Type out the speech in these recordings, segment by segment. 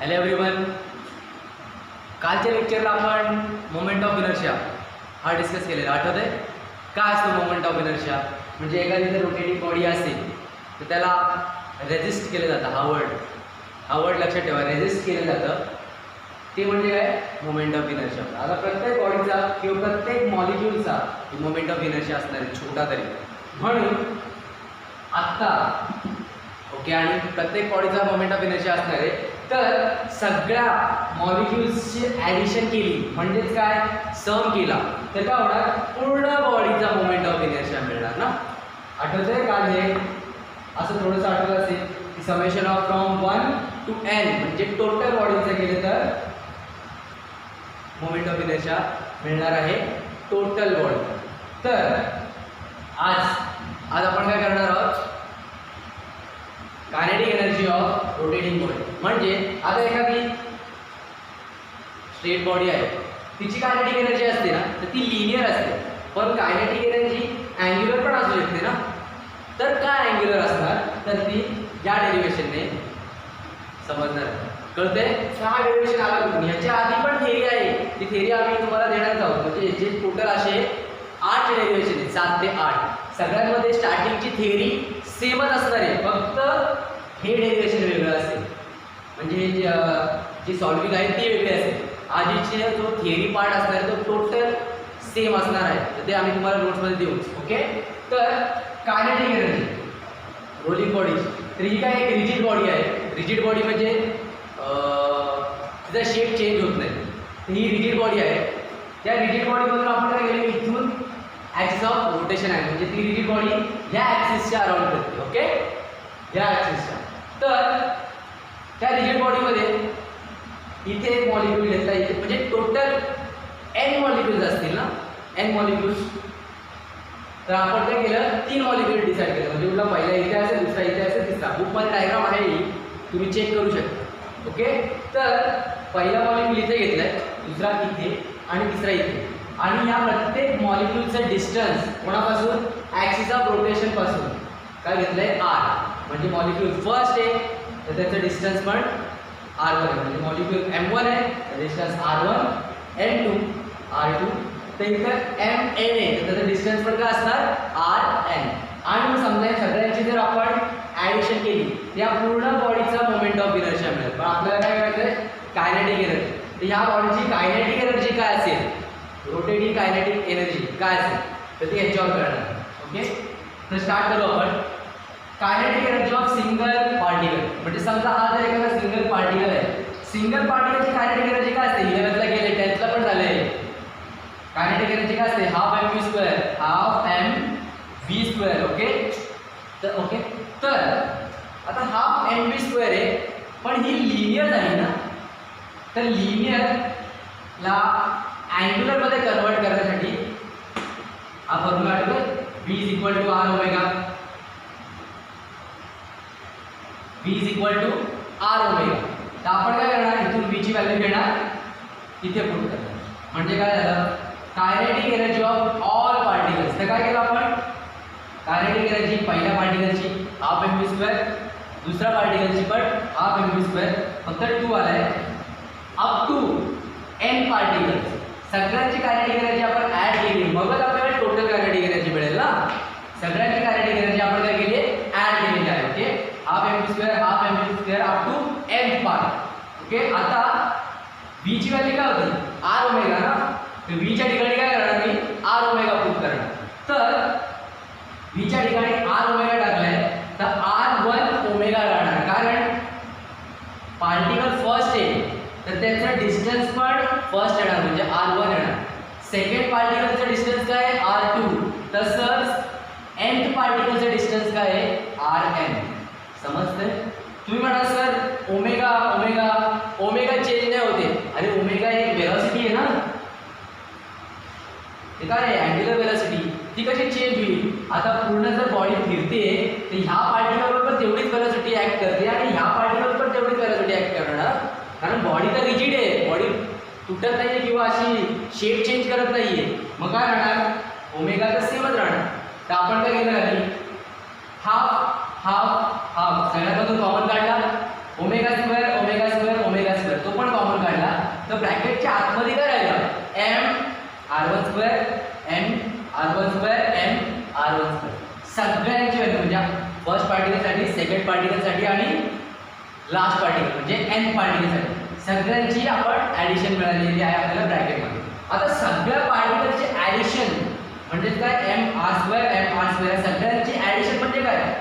Hello everyone. कालच्या लेक्चरला आपण moment of inertia हा डिस्कस केलेला आठवत आहे. काय असतो मोमेंट ऑफ इनर्शिया? म्हणजे एखादी जर रोटेटिंग बॉडी असेल तर त्याला रेजिस्ट केलं जातं. हा वर्ड लक्षात ठेवा, रेजिस्ट केलं जातं. ते म्हणजे काय? Moment of inertia. आता प्रत्येक बॉडीचा किंवा प्रत्येक मॉलिक्यूलचा मोमेंट ऑफ इनर्शिया असणार आहे, छोटा तरी. म्हणून आत्ता ओके, आणि प्रत्येक बॉडीचा मोमेंट ऑफ इनर्शिया असणार आहे. तर सगळ्या मॉलिक्युल्सची ॲडिशन केली म्हणजेच काय, सम केला तर काय होणार, पूर्ण बॉडीचा मोमेंट ऑफ इनर्शिया मिळणार ना. आठवतंय का? हे असं थोडंसं आठवत असेल की summation of from 1 to n म्हणजे टोटल बॉडीचं केलं तर मोमेंट ऑफ इनर्शिया मिळणार आहे टोटल बॉडी. तर आज आपण काय करणार आहोत, kinetic energy of rotating body. म्हणजे आता एखादी स्ट्रेट बॉडी आहे, तिची कायनेटिक एनर्जी असते ना तर ती लिनियर असते, पण कायनेटिक एनर्जी अँग्युलर पण असू शकते ना. तर काय अँग्युलर असणार, तर ती या डेरिवेशनने समजणार. कळते का डेरिवेशन आला कुठून? याच्या आधी पण थेरी आहे, ती थेरी आम्ही तुम्हाला देणार आहोत. म्हणजे जे टोटल असे 8 डेरिवेशन आहेत, 7 ते 8. सगळ्यांमध्ये स्टार्टिंगची थेरी सेमच असणार आहे, फक्त हे डेरिवेशन वेगळं असेल. म्हणजे जे सॉल्विंग आहे ते वेगळे असेल. आधीचे जो थिअरी पार्ट असणार आहे तो टोटल सेम असणार आहे. तर ते आम्ही तुम्हाला नोट्समध्ये देऊ. ओके. तर कायनेटिक एनर्जी रोलिंग बॉडी, तर ही काय एक रिजिड बॉडी आहे. रिजिड बॉडी म्हणजे तिचा शेप चेंज होत नाही. तर ही रिजिड बॉडी आहे. त्या रिजिड बॉडीमधून आपण काय केलं, इथून ॲक्सिस ऑफ रोटेशन आहे, म्हणजे ती रिजिड बॉडी ह्या ॲक्सिसच्या अराउंड करते. ओके, ह्या ॲक्सिसच्या. तर त्या रिजिड बॉडीमध्ये इथे एक मॉलिक्यूल घेतला, इथे म्हणजे टोटल n मॉलिक्युल्स असतील ना, n मॉलिक्युल्स. तर आपण काय केलं, 3 मॉलिक्यूल डिसाईड केलं. म्हणजे तुला पहिला इथे असेल, दुसरा इथे असेल, तिसरा. बुकमध्ये डायग्राम आहे, तुम्ही चेक करू शकता. ओके. तर पहिला मॉलिक्यूल इथे घेतलाय, दुसरा इथे आणि तिसरा इथे. आणि या प्रत्येक मॉलिक्यूलचं डिस्टन्स कोणापासून, ॲक्सिस ऑफ रोटेशन पासून काय घेतलंय, r. म्हणजे मॉलिक्यूल फर्स्ट आहे तर त्याचं डिस्टन्स पण r1 आहे. म्हणजे मॉलिक्यूल m1 आहे तर डिस्टन्स r1, m2 r2. तर इथं mn आहे तर त्याचं डिस्टन्स पण काय असणार, rn. आणि मग समजा या सगळ्यांची जर आपण ॲडिशन केली या पूर्ण बॉडीचा मोमेंट ऑफ इनर्शिया मिळेल. पण आपल्याला काय करायचं, कायनेटिक एनर्जी. तर ह्या बॉडीची कायनेटिक एनर्जी काय असेल, रोटेटिंग कायनेटिक एनर्जी काय असेल, तर ती ह्याच्यावर करणार. ओके. तर स्टार्ट करू आपण. Kinetic energy of single particle. म्हणजे समजा हा जर एखादा सिंगल पार्टिकल आहे, सिंगल पार्टिकलची कायनेटिक एनर्जी काय असते, 11th गेले, 10th पण झाले. कायनेटिक एनर्जी काय असते, हाफ mv². ओके. तर ओके, तर आता हाफ mv² आहे, पण ही लिनियर झाली ना. तर लिनियरला अँग्युलर मध्ये कन्वर्ट करण्यासाठी हा फॉर्म्युला आठवतो, v = r omega. v = r omega. तर आपण काय करणार, इथून v ची व्हॅल्यू घेणार, इथे पुट करणार. म्हणजे काय झालं, kinetic energy of all particles. तर काय केलं आपण, कायनेटिक एनर्जी पहिल्या पार्टिकलची हाफ mv², दुसऱ्या पार्टिकलची पण हाफ mv², फक्त 2 आलाय, अप टू n पार्टिकल्स. सगळ्यांची कायनेटिक एनर्जी आपण ऍड केली, मगच आपल्याला टोटल कायनेटिक एनर्जी मिळेल ना. सगळ्यांची कायनेटिक एनर्जी आपण काय केली, ऍड केलेली आहे. Okay. Half mv² up to n part. Okay. आता v ची व्हॅल्यू काय होती, r ओमेगा ना. तर v च्या ठिकाणी काय करणार, मी r ओमेगा पुट करणार. तर v च्या ठिकाणी r ओमेगा टाकलाय तर r1 ओमेगा राहणार, कारण पार्टिकल फर्स्ट आहे तर त्याचं डिस्टन्स पण फर्स्ट येणार, म्हणजे r1 येणार. सेकंड पार्टिकलचं डिस्टन्स काय आहे, r2. तसंच nth पार्टिकलचं डिस्टन्स काय आहे, rn. समजतंय? तुम्ही म्हणा sir omega omega omega change नाही होते. अरे ओमेगा एक वेलॉसिटी आहे ना, ते काय आहे, अँग्युलर वेलॉसिटी. ती कशी चेंज होईल, आता पूर्ण जर बॉडी फिरते तर ह्या पार्टिकलवर पण तेवढीच वेलॉसिटी ॲक्ट करते आणि ह्या पार्टिकलवर पण तेवढीच वेलॉसिटी ॲक्ट करणार. कारण बॉडी तर रिजिड आहे, बॉडी तुटत नाही किंवा अशी शेप चेंज करत नाहीये. मग काय राहणार, ओमेगा तर सेमच राहणार. तर आपण काय केलं आधी, हाफ हाफ हाफ सगळ्यामधून कॉमन काढला, omega square omega square omega तर ब्रॅकेटच्या आतमध्ये काय राहिलं m r1 square m r1 square m r1 square सगळ्यांची व्हॅल्यू म्हणजे फर्स्ट पार्टिकलसाठी सेकंड पार्टिकलसाठी आणि लास्ट पार्टिकल म्हणजे n पार्टिकलसाठी सगळ्यांची आपण ॲडिशन मिळालेली आहे आपल्याला ब्रॅकेटमध्ये. आता सगळ्या पार्टिकलचे ॲडिशन म्हणजे काय m r स्क्वेअर सगळ्यांची ॲडिशन म्हणजे काय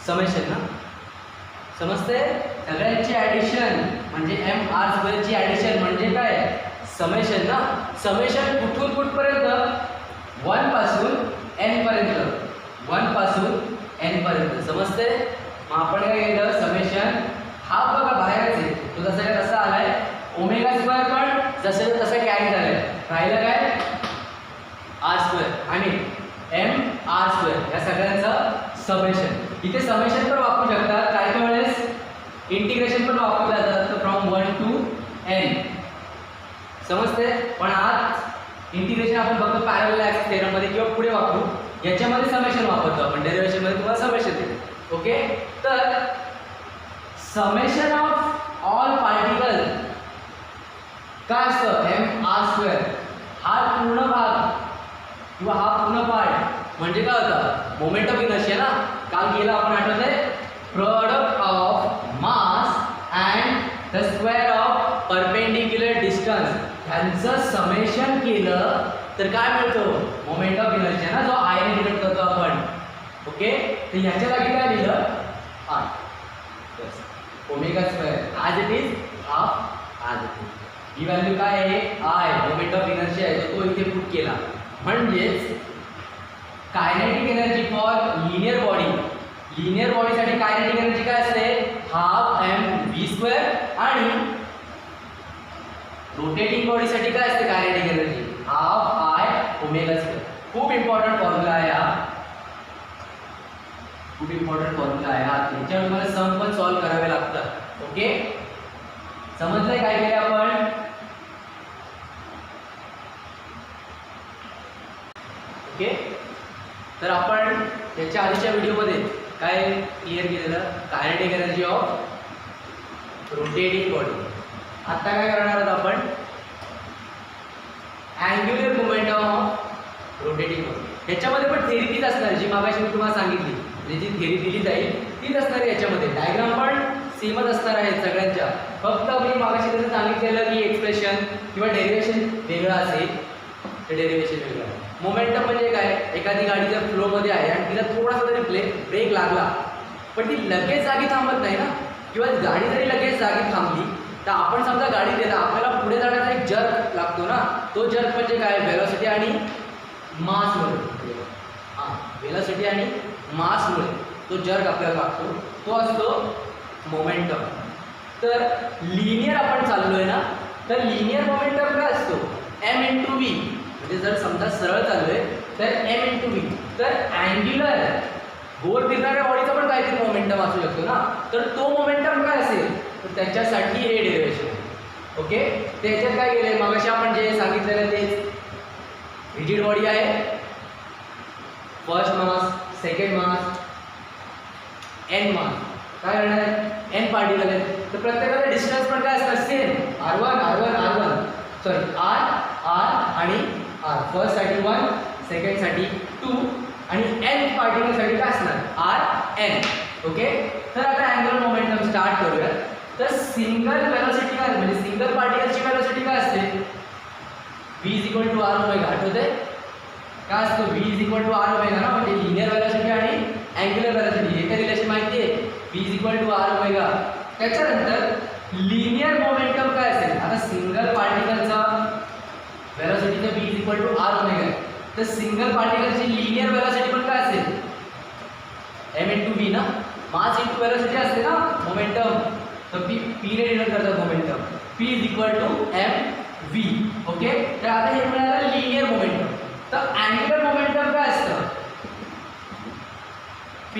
समेशन ना समजते. सगळ्यांची ॲडिशन म्हणजे m r स्क्वेअरची ॲडिशन म्हणजे काय समेशन ना. समेशन कुठून कुठपर्यंत 1 पासून n पर्यंत 1 पासून n पर्यंत समजते. मग आपण काय केलं समेशन हा बघा बाहेरच आहे तो जसा काय तसा आलाय ओमेगा स्क्वेअर पण जसं तसं कॅरी झालंय राहिलं काय r स्क्वेअर आणि m r स्क्वेअर या सगळ्यांचं समेशन. इथे समेशन पण वापरू शकतात काही काही वेळेस इंटिग्रेशन पण वापरलं जातं फ्रॉम 1 to n समजते. पण आज इंटिग्रेशन आपण फक्त पॅरलल ॲक्सिस थेरम मध्ये किंवा पुढे वापरू याच्यामध्ये समेशन वापरतो आपण डेरिव्हेशन मध्ये तुम्हाला समेशन देतो. ओके तर समेशन ऑफ ऑल पार्टिकल काय असतं m r स्क्वेअर हा पूर्ण भाग किंवा हा पूर्ण पार्ट म्हणजे काय होता मोमेंट ऑफ इनर्शिया ना. काल केलं आपण आठवतंय product of mass and the square of perpendicular distance ह्यांचं समेशन केलं तर काय मिळतो मोमेंट ऑफ इनर्शिया ना जो I ने डिनोट करतो आपण. ओके तर ह्याच्या जागी काय लिहिलं r omega square as it is half as it is. He value काय आहे I मोमेंट ऑफ इनर्शिया आहे तो इथे पुट केला म्हणजेच कायनेटिक एनर्जी फॉर लिनियर बॉडीसाठी कायनेटिक एनर्जी काय असते हाफ m v स्क्वेअर आणि रोटेटिंग बॉडीसाठी काय असते kinetic energy half I omega square. खूप इम्पॉर्टंट फॉर्म्युला आहे हा याच्यावर तुम्हाला सम पण सॉल्व करावे लागतात. ओके समजलंय काय केलं आपण. ओके तर आपण त्याच्या आधीच्या व्हिडिओमध्ये काय क्लिअर केलेलं kinetic energy of rotating body. आता काय करणार आहोत आपण angular momentum of rotating body. ह्याच्यामध्ये पण थेरी तीच असणार जी मागाशी मी तुम्हाला सांगितली जी थेरी दिली जाईल तीच असणार आहे. याच्यामध्ये डायग्राम पण सेमच असणार आहे सगळ्यांच्या. फक्त मी मागाशी त्याचं सांगितलेलं की एक्सप्रेशन किंवा डेरिव्हेशन वेगळं असेल तर डेरिव्हेशन वेगळं आहे. मोमेंटम म्हणजे काय एखादी गाडी जर फ्लोमध्ये आहे आणि तिला थोडासा जरी ब्रेक लागला पण ती लगेच जागी थांबत नाही ना किंवा गाडी जरी लगेच जागी थांबली तर आपण समजा गाडी देता आपल्याला पुढे जाण्याचा एक जर्क लागतो ना. तो जर्क म्हणजे काय वेलोसिटी आणि मासमुळे वेलोसिटी आणि मासमुळे तो जर्क आपल्याला लागतो तो असतो मोमेंटम. तर लिनियर आपण चाललोय ना तर लिनियर मोमेंटम काय असतो m × v म्हणजे जर समजा सरळ चाललोय तर m × v. तर अँग्युलर गोल फिरणाऱ्या बॉडीचा पण काहीतरी मोमेंटम असू शकतो ना तर तो मोमेंटम काय असेल तर त्याच्यासाठी हे डेरिव्हेशन. ओके त्याच्यात काय केलंय मगाशी आपण जे सांगितलेलं तेच रिजिड बॉडी आहे फर्स्ट मास सेकंड मास n मास काय करणार आहे n पार्टिकल आहे तर प्रत्येकाचा डिस्टन्स पण काय असणार सेम r1 सॉरी r आणि r. फर्स्ट साठी 1 सेकंड साठी 2 आणि n पार्टिकलसाठी काय असणार rn. ओके तर आता अँग्युलर मोमेंटम स्टार्ट करूया. तर सिंगल वेलोसिटी काय म्हणजे सिंगल पार्टिकलची वेलोसिटी काय असते v = r ओमेगा. आठवते काय असतो v = r ओमेगा ना म्हणजे लिनियर वेलोसिटी आणि अँग्युलर वेलोसिटी हे रिलेशन माहिती आहे v = r ओमेगा. त्याच्यानंतर लिनियर मोमेंटम काय असेल आता सिंगल पार्टिकलचा वेलोसिटीचा v = r ओमेगा आहे तर सिंगल पार्टिकलची लिनियर वेलोसिटी पण काय असेल m × v ना मास × वेलोसिटी असते ना मोमेंटम तर p ने डिनोट करतात मोमेंटम p = mv. ओके तर आता हे मिळालं लिनियर मोमेंटम. तर अँग्युलर मोमेंटम काय असतं p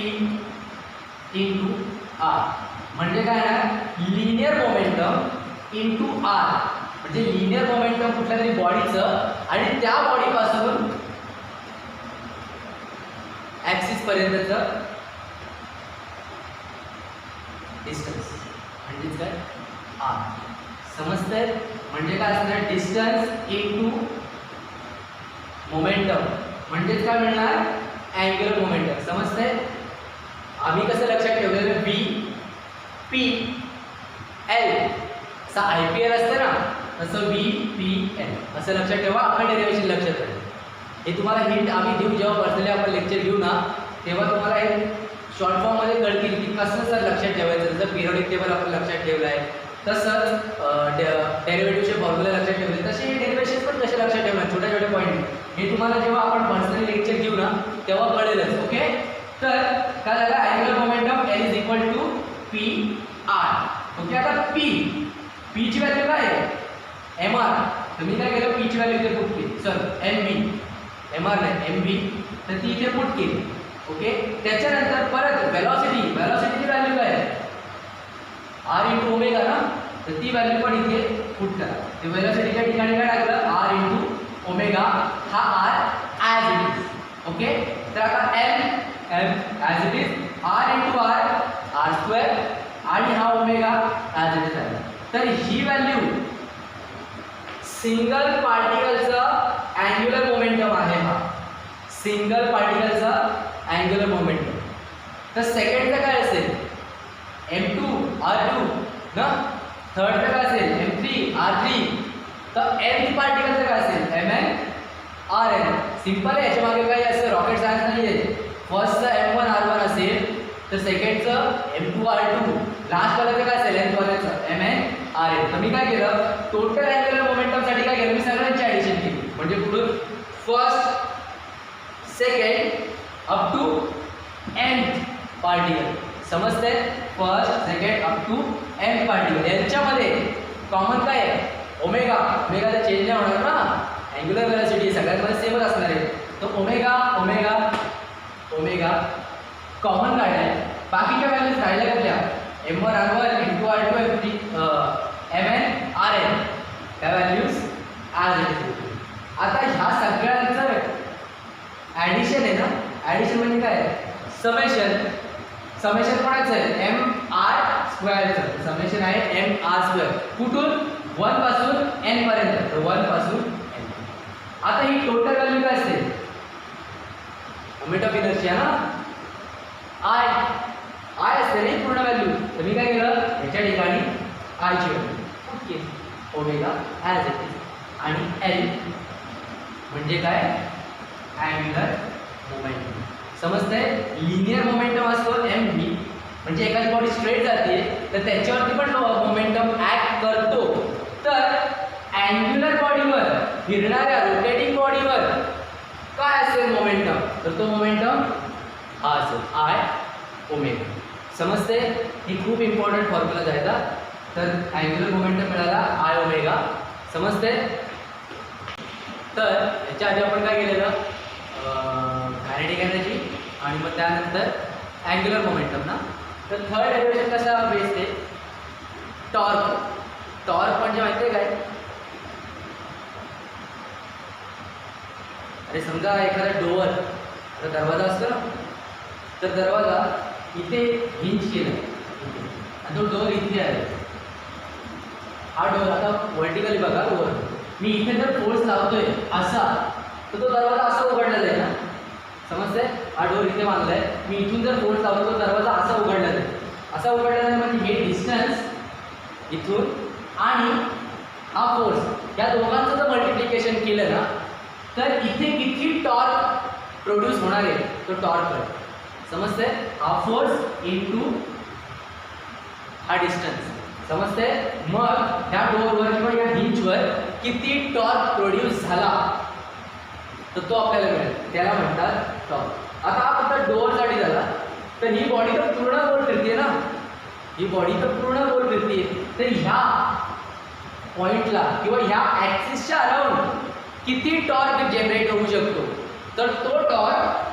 × r म्हणजे काय आहे लिनियर मोमेंटम × r म्हणजे लिनियर मोमेंटम कुठल्या तरी बॉडीचं आणि त्या बॉडीपासून ॲक्सिस पर्यंतचं डिस्टन्स म्हणजेच काय r. समजतंय. म्हणजे काय असणार डिस्टन्स इनटू मोमेंटम म्हणजेच काय मिळणार अँग्युलर मोमेंटम. समजतंय. आम्ही कसं लक्षात ठेवलेलं V P L असं IPL असतं ना तसं V P L असं लक्षात ठेवा. अख्खा डेरिव्हेशन लक्षात राहील. हे तुम्हाला हिंट आम्ही देऊ जेव्हा पर्सनली आपण लेक्चर घेऊ ना तेव्हा तुम्हाला हे शॉर्ट फॉर्ममध्ये कळतील की कसं सर लक्षात ठेवायचं. जसं पिरियडिक टेबल आपण लक्षात ठेवलं आहे तसंच डेरिव्हेटिव्हचे फॉर्म्युला लक्षात ठेवले तसे हे डेरिव्हेशन पण कसे लक्षात ठेवणार छोट्या छोट्या पॉईंट हे तुम्हाला जेव्हा आपण पर्सनली लेक्चर घेऊ ना तेव्हा कळेलच. ओके. तर काय झालं angular momentum L is equal to P R. Okay. आता पी ची व्हॅल्यू काय आहे mr. तर मी काय केलं पी ची व्हॅल्यू इथे पुट केली सर mv mr नाही mv तर ती इथे पुट केली. ओके. त्याच्यानंतर परत वेलॉसिटीची व्हॅल्यू काय आहे r इंटू ओमेगा ना तर ती व्हॅल्यू पण इथे पुट करा. ते वेलॉसिटीच्या ठिकाणी काय टाकलं r इंटू ओमेगा हा r as it is. Okay. तर आता m as it is r into r square आणि हा ओमेगा ॲज इट इज आहे. तर ही व्हॅल्यू सिंगल पार्टिकलचा अँग्युलर मोमेंटम आहे. हा सिंगल पार्टिकलचा अँग्युलर मोमेंटम. तर सेकंडचं काय असेल m2 r2 ना. थर्डचं काय असेल m3 r3. तर nth पार्टिकलचं काय असेल mn rn. सिंपल आहे. याच्या मागे काही असं रॉकेट सायन्स नाही आहे. फर्स्टचं m1 r1 असेल तर सेकंडचं m2 r2 लास्ट वाल्याचं काय असेल nth वाल्याचं mn rn. तर मी काय केलं टोटल अँग्युलर मोमेंटमसाठी काय केलं मी सगळ्यांची ॲडिशन केली. म्हणजे पुढून first second up to nth particle. समजते. First second up to nth particle यांच्यामध्ये कॉमन काय आहे ओमेगा. ओमेगाचा चेंज नाही होणार ना. अँग्युलर वेलोसिटी सगळ्यांमध्ये सेमच असणार आहे. तर ओमेगा ओमेगा ओमेगा कॉमन काढलाय. बाकीच्या व्हॅल्यूज राहिल्या कुठल्या m1 r1 m2 r2 mn rn त्या व्हॅल्यूज ॲज इट इज. आता ह्या सगळ्यांचं ॲडिशन आहे ना. ॲडिशन म्हणजे काय समेशन. समेशन कोणाचं आहे एम आर स्क्वेअरचं समेशन आहे एम आर स्क्वेअर. कुठून 1 पासून n पर्यंत. तर 1 पासून n. आता ही टोटल व्हॅल्यू काय असेल मोमेंट ऑफ इनर्शिया ना आय असते नाही पूर्ण व्हॅल्यू. तर मी काय केलं याच्या ठिकाणी आयची व्हॅल्यू पुट केली ओमेगा ॲज इट इज. आणि एल म्हणजे काय अँग्युलर मोमेंटम. समजतंय. लिनियर मोमेंटम असतो एम व्ही म्हणजे एखादी बॉडी स्ट्रेट जाते तर त्याच्यावरती पण मोमेंटम ॲक्ट करतो. तर अँग्युलर बॉडीवर फिरणाऱ्या रोटेटिंग बॉडीवर काय असेल मोमेंटम तर तो मोमेंटम हा असेल आय ओमेगा. समजते. ही खूप इम्पॉर्टंट फॉर्म्युलाज आहेत. तर अँग्युलर मोमेंटम मिळाला आय ओमेगा. समजते. तर याच्या आधी आपण काय केलेलं कायनेटिक एनर्जी आणि मग त्यानंतर अँग्युलर मोमेंटम ना. तर थर्ड डेरिव्हेशन कसा बेस्ड आहे टॉर्क. टॉर्क म्हणजे माहिती आहे काय अरे समजा एखादा डोअर आता दरवाजा असतो ना तर दरवाजा इथे हिंज केला आणि तो डोअर इथे आहे. हा डोअर आता व्हर्टिकली बघा वर मी इथे जर फोर्स लावतोय असा तर तो दरवाजा असा उघडला जाईल ना. समजतंय. हा डोअर इथे बांधला आहे मी इथून जर फोर्स लावतो तो दरवाजा असा उघडला जाईल. असा उघडला जाईल म्हणजे हे डिस्टन्स इथून आणि हा फोर्स या दोघांचं जर मल्टिप्लिकेशन केलं ना तर इथे किती टॉर्क प्रोड्यूस होणार आहे तो टॉर्क आहे. समजते. हा फोर्स इनटू हा डिस्टन्स. समजते. मग ह्या डोअरवर किंवा या हिंजवर किती टॉर्क प्रोड्यूस झाला तर तो आपल्याला मिळेल. त्याला म्हणतात टॉर्क. आता हा फक्त डोअरसाठी झाला तर ही बॉडी तर पूर्ण गोल फिरते ना. ही बॉडी तर पूर्ण गोल फिरते. तर ह्या पॉईंटला किंवा ह्या ॲक्सिसच्या अराउंड किती टॉर्क जनरेट होऊ शकतो तर तो टॉर्क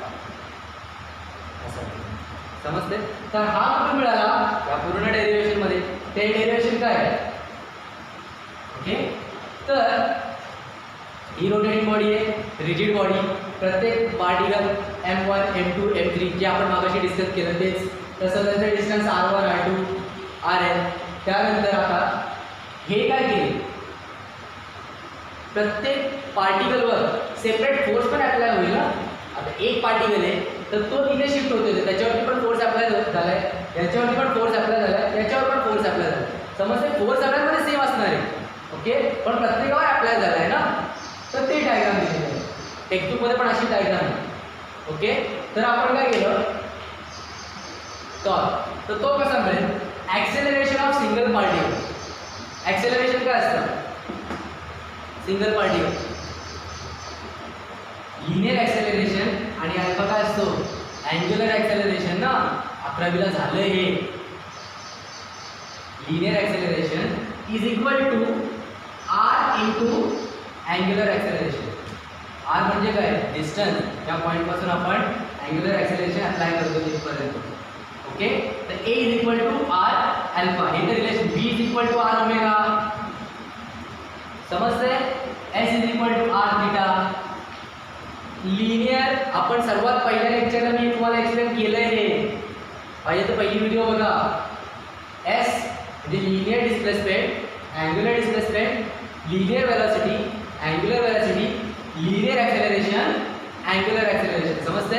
समजते. तर हा कुठून मिळाला या पूर्ण डेरिव्हेशनमध्ये. ते डेरिव्हेशन काय आहे ओके. तर ही रोटेटिंग बॉडी आहे रिजिड बॉडी. प्रत्येक पार्टिकल m1 m2 m3 जे आपण मागाशी डिस्कस केलं तेच. तसं त्यांचं डिस्टन्स r1 r2 rn. त्यानंतर आता हे काय केले प्रत्येक पार्टिकलवर सेपरेट फोर्स पण अप्लाय होईल ना. आता एक पार्टिकल आहे तर तो तिथे शिफ्ट होतोय, त्याच्यावरती पण फोर्स अप्लाय झालाय, याच्यावरती पण फोर्स अप्लाय झालाय, याच्यावर पण फोर्स अप्लाय झालाय. समजते, फोर्स सगळ्यांमध्ये सेम असणार आहे. ओके, पण प्रत्येकावर अप्लाय झालाय ना, तर ते डायग्राम दिलेलं आहे. टेक्स्टबुकमध्ये पण अशी डायग्राम आहे. ओके, तर आपण काय केलं तर तो कसा मिळेल, acceleration of single particle. Acceleration काय असतं सिंगल पार्टिकल, लिनियर ॲक्सेलरेशन, आणि अल्फा काय असतो अँग्युलर ॲक्सेलरेशन ना. 11वीला झालं हे. Linear acceleration is equal to R into angular acceleration. R म्हणजे काय डिस्टन्स, त्या पॉईंटपासून आपण अँग्युलर ॲक्सेलरेशन अप्लाय करतो तिथपर्यंत. ओके, तर A is equal to R alpha, हे तर relation. B is equal to R omega, समजते. S is equal to R theta. Linear, आपण सर्वात पहिल्या लेक्चरला मी तुम्हाला एक्सप्लेन केलंय हे, पाहिजे तर पहिली व्हिडिओ बघा. एस म्हणजे linear displacement, angular displacement, linear velocity, angular velocity, linear acceleration, angular acceleration. समजते.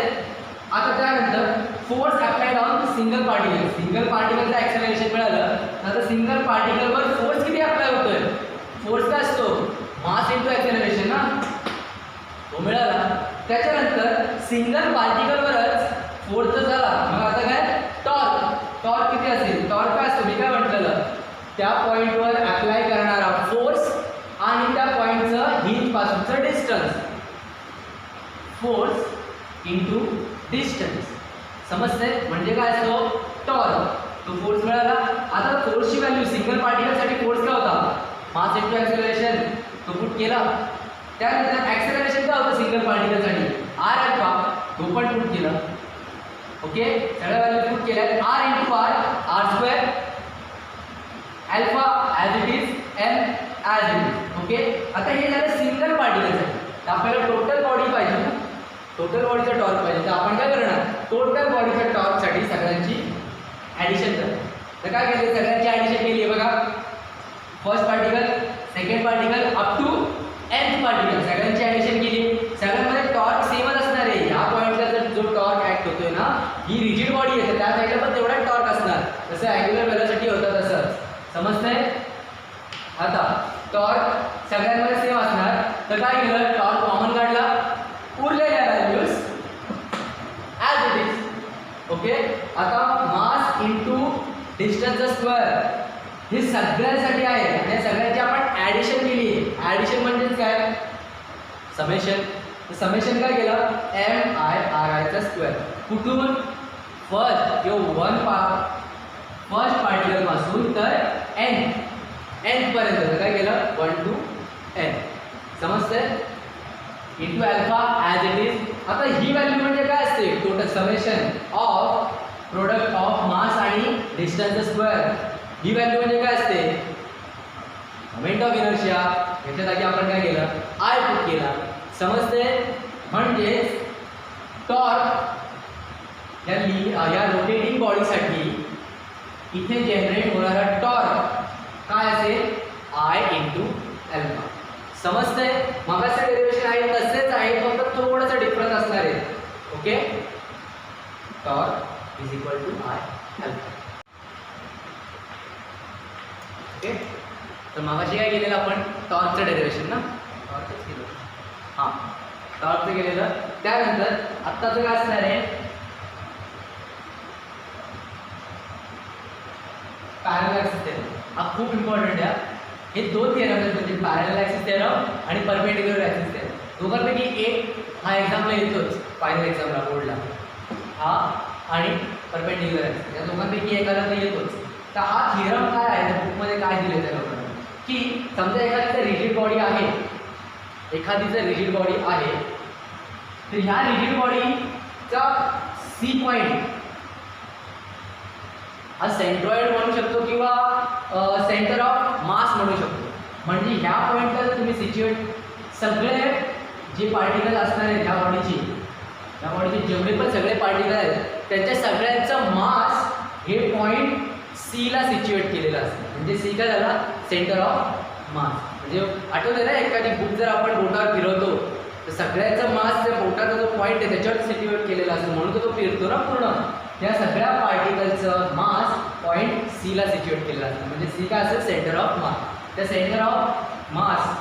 आता त्यानंतर force applied on single particle. Single पार्टिकलचं ॲक्सेलरेशन मिळालं, तर सिंगल पार्टिकलवर फोर्स किती अप्लाय होतोय, फोर्स काय असतो मास इंटू ॲक्सेलरेशन ना, तो मिळाला. त्याच्यानंतर सिंगल पार्टिकलवरच फोर्स जर झाला, मग आता काय टॉर्क. टॉर्क किती असेल, टॉर्क काय असतो मी काय म्हटलेलं, त्या पॉईंटवर अप्लाय करणारा फोर्स आणि त्या पॉईंटचं हिंज पासूनचं डिस्टन्स. Force into distance. समजते, म्हणजे काय असतो टॉर्क. तो फोर्स मिळाला. आता फोर्सची व्हॅल्यू सिंगल पार्टिकलसाठी फोर्स काय होता, मास इंटू ॲक्सेलरेशन, तो पुट केला. त्यानंतर ॲक्सेलरेशन काय होतं सिंगल पार्टिकलसाठी, आर अल्फा, तो पण पुट केला. ओके, सगळ्या व्हॅल्यू पुट केल्या. R into R, R square, alpha as it is, M as it is. Okay, आता हे झालं सिंगल पार्टिकलसाठी. तर आपल्याला टोटल बॉडी पाहिजे ना, टोटल बॉडीचा टॉर्क पाहिजे. तर आपण काय करणार, टोटल बॉडीच्या टॉर्कसाठी सगळ्यांची ॲडिशन करणार. तर काय केलं, सगळ्यांची ॲडिशन केली आहे बघा. First particle, second particle, up to nth particle, सगळ्यांची ॲडिशन केली. सगळ्यांमध्ये टॉर्क सेमच असणार आहे. ह्या पॉईंटला जर जो टॉर्क ॲक्ट होतोय ना, ही रिजिड बॉडी आहे, त्या साईडला पण तेवढा टॉर्क असणार, जसं अँग्युलर वेलोसिटी होतं तसंच. समजतंय. आता टॉर्क सगळ्यांमध्ये सेम असणार, तर काय केलं, टॉर्क कॉमन काढला, उरलेल्या values as it is. Okay, आता मास इंटू डिस्टन्सचा स्क्वेअर, हे सगळ्यांसाठी आहे आणि सगळ्यांची आपण ॲडिशन केली. ॲडिशन म्हणजेच काय, समेशन. समेशन काय केलं, एम आय आर आयचा स्क्वेअर. कुठून, फर्स्ट किंवा फर्स्ट पार्टिकलपासून तर एन पर्यंत काय केलं, 1 to n. समजते. Into alpha as it is. आता ही व्हॅल्यू म्हणजे काय असते, total summation of product of mass आणि डिस्टन्सचा स्क्वेअर. ही व्हॅल्यू म्हणजे काय असते, मोमेंट ऑफ इनर्शिया. याच्या जागी आपण काय केलं, आय पुट केला. समजते. म्हणजेच टॉर्क या रोटेटिंग बॉडीसाठी इथे जनरेट होणारा टॉर्क काय असेल, आय इंटू अल्फा. समजतंय. मगाचं डेरिव्हेशन आहे तसेच आहे, फक्त थोडंसं डिफरन्स असणार आहे. Okay, torque is equal to I alpha. Okay, तर मगाशी काय केलेलं आपण, टॉर्कचं डेरिव्हेशन ना, टॉर्कच केलं. हां, टॉर्कचं केलेलं. त्यानंतर आत्ताचं काय असणार आहे, पॅरलल ॲक्सिस थेरम. हा खूप इम्पॉर्टंट आहे. हे दोन थिअरम आहेत, म्हणजे पॅरलल ॲक्सिस थेरम आणि परपेंडिक्युलर ॲक्सिस थेरम. दोघांपैकी एक हा एक्झामला येतोच, फायनल एक्झामला बोर्डला, हा आणि परपेंडिक्युलर ॲक्सिस, या दोघांपैकी एकाला तर येतोच. तर हा थिअरम काय आहे, तर बुकमध्ये काय दिलं त्या लोकांना, की समजा एखादीचं रिजिड बॉडी आहे, तर ह्या रिजिड बॉडीचा सी पॉईंट हा सेंट्रॉइड म्हणू शकतो किंवा सेंटर ऑफ मास म्हणू शकतो. म्हणजे ह्या पॉईंटला जर तुम्ही सिच्युएट, सगळे जे पार्टिकल असणार आहेत ह्या बॉडीचे जेवढे पण सगळे पार्टिकल आहेत त्यांच्या सगळ्यांचं मास हे पॉईंट सीला सिच्युएट केलेलं असतं. म्हणजे सी काय झाला, सेंटर ऑफ मास. म्हणजे आठवलं ना, एखादी बुक जर आपण बोटावर फिरवतो तर सगळ्याचा मास त्या बोटाचा जो पॉईंट आहे त्याच्यावर सिच्युएट केलेला असतो, म्हणून तो फिरतो ना पूर्ण. त्या सगळ्या पार्टिकलचं मास पॉईंट सीला सिच्युएट केलेलं असतं. म्हणजे सी काय असेल, सेंटर ऑफ मास. त्या सेंटर ऑफ मास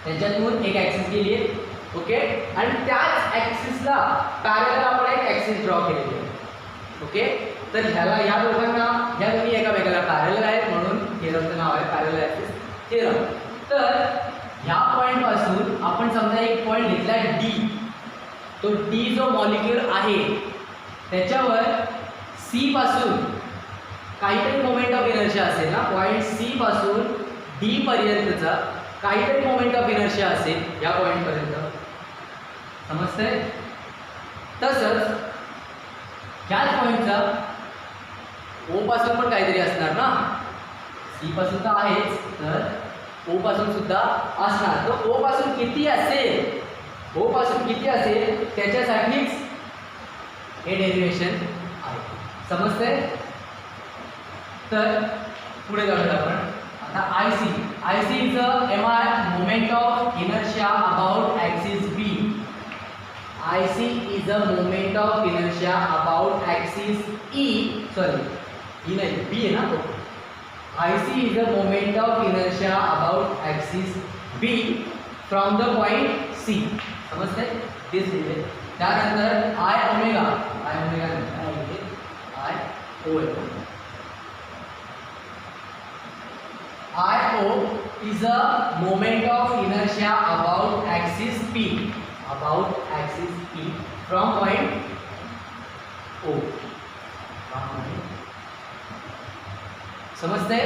त्याच्यातून एक ॲक्सिस गेली आहे, ओके. आणि त्याच ॲक्सिसला पॅरलल आपण एक ॲक्सिस ड्रॉ केलेली आहे, ओके. तर ह्याला या दोघांना ह्या दोन्ही एकामेकाला पॅरलल आहेत, म्हणून थेरमचं नाव आहे पॅरलल ॲक्सिस थेरम. तर ह्या पॉईंटपासून आपण समजा एक पॉईंट घेतला आहे डी. तो डी जो मॉलिक्यूल आहे त्याच्यावर सी पासून काहीतरी मोमेंट ऑफ इनर्शिया असेल ना. पॉईंट सी पासून डी पर्यंतचा काहीतरी मोमेंट ऑफ इनर्शिया असेल या पॉईंटपर्यंत, समजतंय. तसंच ह्याच पॉईंटचा ओ पासून पण काहीतरी असणार ना. सी पासून तर आहेच, तर ओ पासून सुद्धा असणार. तर ओ पासून किती असेल, ओ पासून किती असेल त्याच्यासाठीच हे डेरिव्हेशन आहे, समजतंय. तर पुढे जाऊया आपण आता. I C is a MI moment of inertia about axis B. IC is a moment of inertia about axis E, sorry, E नहीं, B है ना. IC is a moment of inertia about axis B from the point C. समझते हैं? This is it. त्यानंतर I omega I O is a moment of inertia about axis P. About axis P from point O. समजते?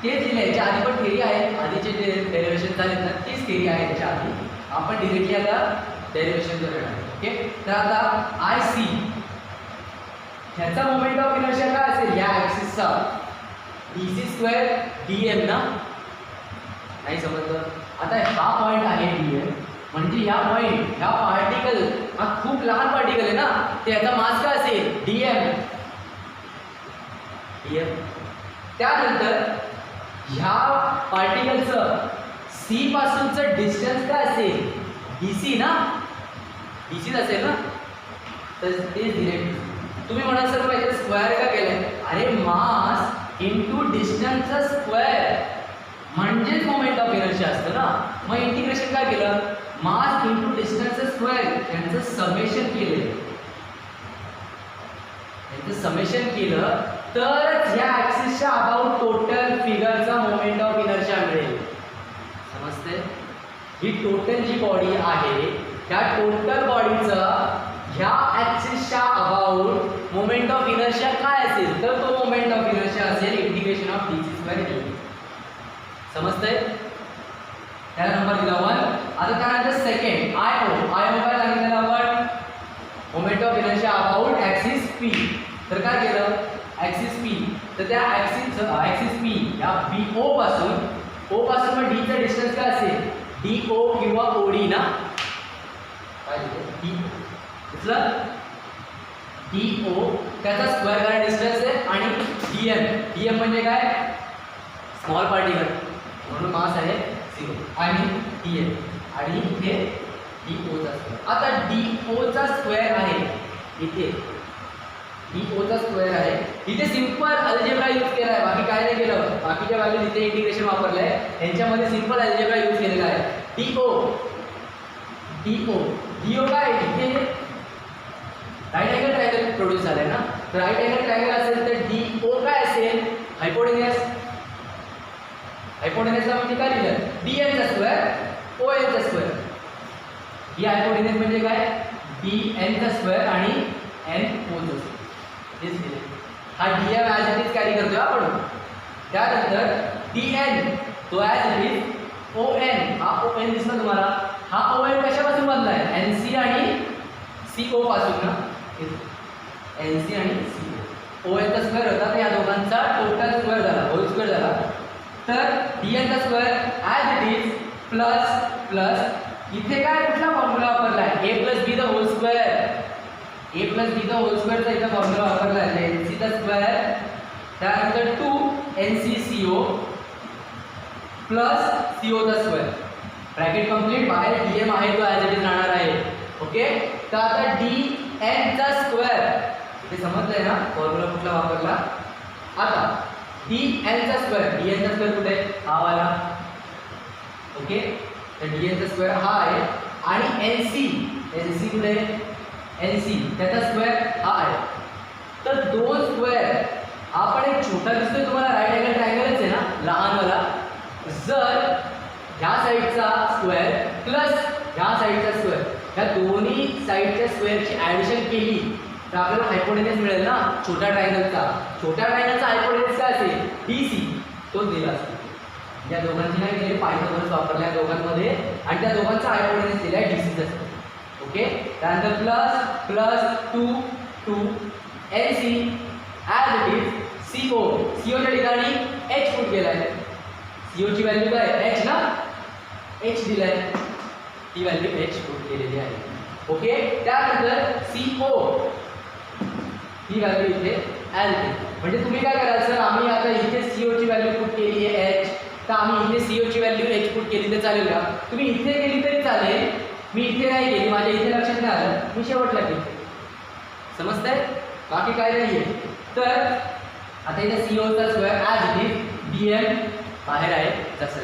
तेच दिले. याच्या आधी पण theory आहे, आधीचे जे डेरिव्हेशन झालेत ना तीच थेरी आहे. त्याच्या आधी आपण डिरेक्टली आता डेरिव्हेशन करणार आहे, ओके. तर आता आय सी ह्याचा मोमेंट ऑफ इनर्शिया काय असेल या ॲक्सिसचा, dc² dm ना. नाही समजलं. आता हा पॉईंट आहे dm, म्हणजे ह्या पॉईंट ह्या पार्टिकल हा खूप लहान पार्टिकल आहे ना, त्याचा मास काय असेल dm. त्यानंतर ह्या पार्टिकलचं सी पासूनचं डिस्टन्स काय असेल dc ना, dcच असेल ना. तर ते डिरेक्ट तुम्ही म्हणाल सर मग याचं स्क्वेअर का केलंय. अरे मास इंटू डिस्टन्सचा स्क्वेअर म्हणजेच मोमेंट ऑफ इनर्शिया असतं ना. मग इंटिग्रेशन काय केलं, मास इंटू डिस्टन्सचं स्क्वेअर यांचं समेशन केलं. यांचं समेशन केलं तरच ह्या ॲक्सिसच्या अबाउट टोटल फिगरचा मोमेंट ऑफ इनर्शिया मिळेल, समजते. ही टोटल जी बॉडी आहे त्या टोटल बॉडीचं ह्या ॲक्सिसच्या अबाउट मोमेंट ऑफ इनर्शिया काय असेल, तर तो मोमेंट ऑफ इनर्शिया असेल इंटिग्रेशन ऑफ dc², समजतंय. त्याला नंबर दिला 1. आता त्यानंतर सेकंड आय ओ काय सांगितलं आपण, moment of inertia about axis P. तर काय केलं, ॲक्सिस पी. तर त्या ॲक्सिस पी या BO पासून मग डीचा डिस्टन्स काय असेल DO किंवा OD ना. काय दिसलं, DO त्याचा स्क्वेअर करा डिस्टन्स आहे, आणि DM म्हणजे काय, स्मॉल पार्टिकल म्हणून मास आहे 0, आणि DM आणि इथे DOचा स्क्वेअर. आता DOचा स्क्वेअर आहे इथे, DOचा स्क्वेअर आहे इथे. सिंपल अल्जेब्रा यूज केला आहे, बाकी काय नाही केलं. बाकीच्या व्हॅल्यू इथे इंटिग्रेशन वापरलं आहे, यांच्यामध्ये सिंपल अल्जेब्रा यूज केलेला आहे. DO काय इथे राईट अँगल ट्रायंगल प्रोड्यूस झालाय ना. तर राईट अँगल ट्रायंगल असेल तर DO काय असेल, हायपोटेन्युअसला म्हणजे काय लिहिलं, DNचा स्क्वेअर ONचा स्क्वेअर. ही हायपोटेन्युअस म्हणजे काय, DNचा स्क्वेअर आणि NOचा स्क्वेअर. हेच लिहिलं. हा DM as it is carry करतोय आपण. त्यानंतर DN तो ॲज इट इज ON. हा ON दिसला तुम्हाला, हा ON कशापासून बनलाय, NC आणि CO पासून ना. NC आणि CO ONचा स्क्वेअर होता, तर या दोघांचा टोटल स्क्वेअर झाला, होल स्क्वेअर झाला. तर DNचा square as it is plus इथे काय कुठला फॉर्म्युला वापरला आहे, A + B the whole square. A + B the whole स्क्वेअरचा इथं फॉर्म्युला वापरला आहे, NCचा स्क्वेअर. त्यानंतर 2 NCCO प्लस CO चा स्क्वेअर. Bracket complete. बाहेर DM आहे तो ॲज इट इज राहणार आहे. ओके. तर आता DN चा स्क्वेअर हे समजलंय ना फॉर्म्युला कुठला वापरला. आता DN चा स्क्वेअर कुठे आहे हा वाला. ओके. तर DN चा स्क्वेअर हा आहे आणि NC कुठे आहे NC त्याचा स्क्वेअर हा आहे. तर दोन स्क्वेअर हा पण एक छोटा दिसतोय तुम्हाला राईट अँगल ट्रायंगलच आहे ना लहानवाला. जर ह्या साईडचा स्क्वेअर प्लस ह्या साईडचा स्क्वेअर ह्या दोन्ही साईडच्या स्क्वेअरची ॲडिशन केली तर आपल्याला हायपोटेनस मिळेल ना छोट्या ट्रायंगलचा. छोट्या ट्रायंगलचा हायपोटेनस काय असेल DC तो दिला असेल. या दोघांची नाही केले पायथागोरस वापरल्या दोघांमध्ये आणि त्या दोघांचा हायपोटेनस दिला आहे DCचा. ओके. त्यानंतर plus plus 2 2 NC as it is CO. COच्या ठिकाणी H पुट केला आहे. CO ची व्हॅल्यू काय H ना H दिला आहे. ती व्हॅल्यू H पुट केलेली आहे. ओके. त्यानंतर CO ही व्हॅल्यू इथे ॲज इट इज. म्हणजे तुम्ही काय कराल सर आम्ही आता इथे CO ची व्हॅल्यू पुट केली आहे H तर आम्ही इथे CO ची व्हॅल्यू H पुट केली तर चालेल का. तुम्ही इथे केली तरी चालेल. मी इथे नाही केली माझ्या इथे लक्षात नाही आलं मी शेवटला केली. समजतंय बाकी काय नाही आहे. तर आता इथे CO चा square as it is DM बाहेर आहे जसं.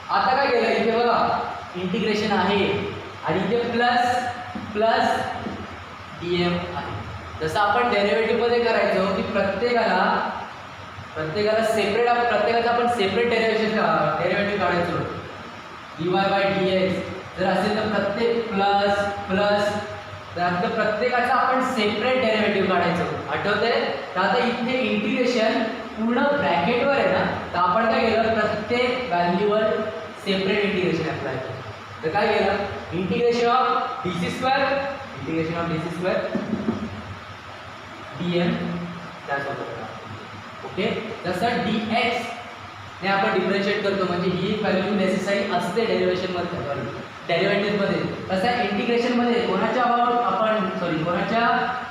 आता काय केलं इथे बघा इंटिग्रेशन आहे आणि इथे प्लस प्लस DM आहे. जसं आपण डेरिव्हेटिव्हमध्ये करायचो की प्रत्येकाला सेपरेट प्रत्येकाचा आपण सेपरेट डेरिव्हेटिव्ह काढायचो. dy/dx जर असेल तर प्रत्येक प्लस प्लस तर प्रत्येकाचा आपण सेपरेट डेरिव्हेटिव्ह काढायचो. आठवतंय. तर आता इथे इंटिग्रेशन पूर्ण ब्रॅकेटवर आहे ना तर आपण काय केलं प्रत्येक व्हॅल्यूवर सेपरेट इंटिग्रेशन अप्लाय केलं. तर काय केलं integration of DC square DM त्यासोबत. ओके. जसं DX ने आपण डिफरन्शिएट करतो म्हणजे ही व्हॅल्यू नेसेसरी असते डेरिव्हेटिव्हमध्ये तसं इंटिग्रेशनमध्ये कोणाच्या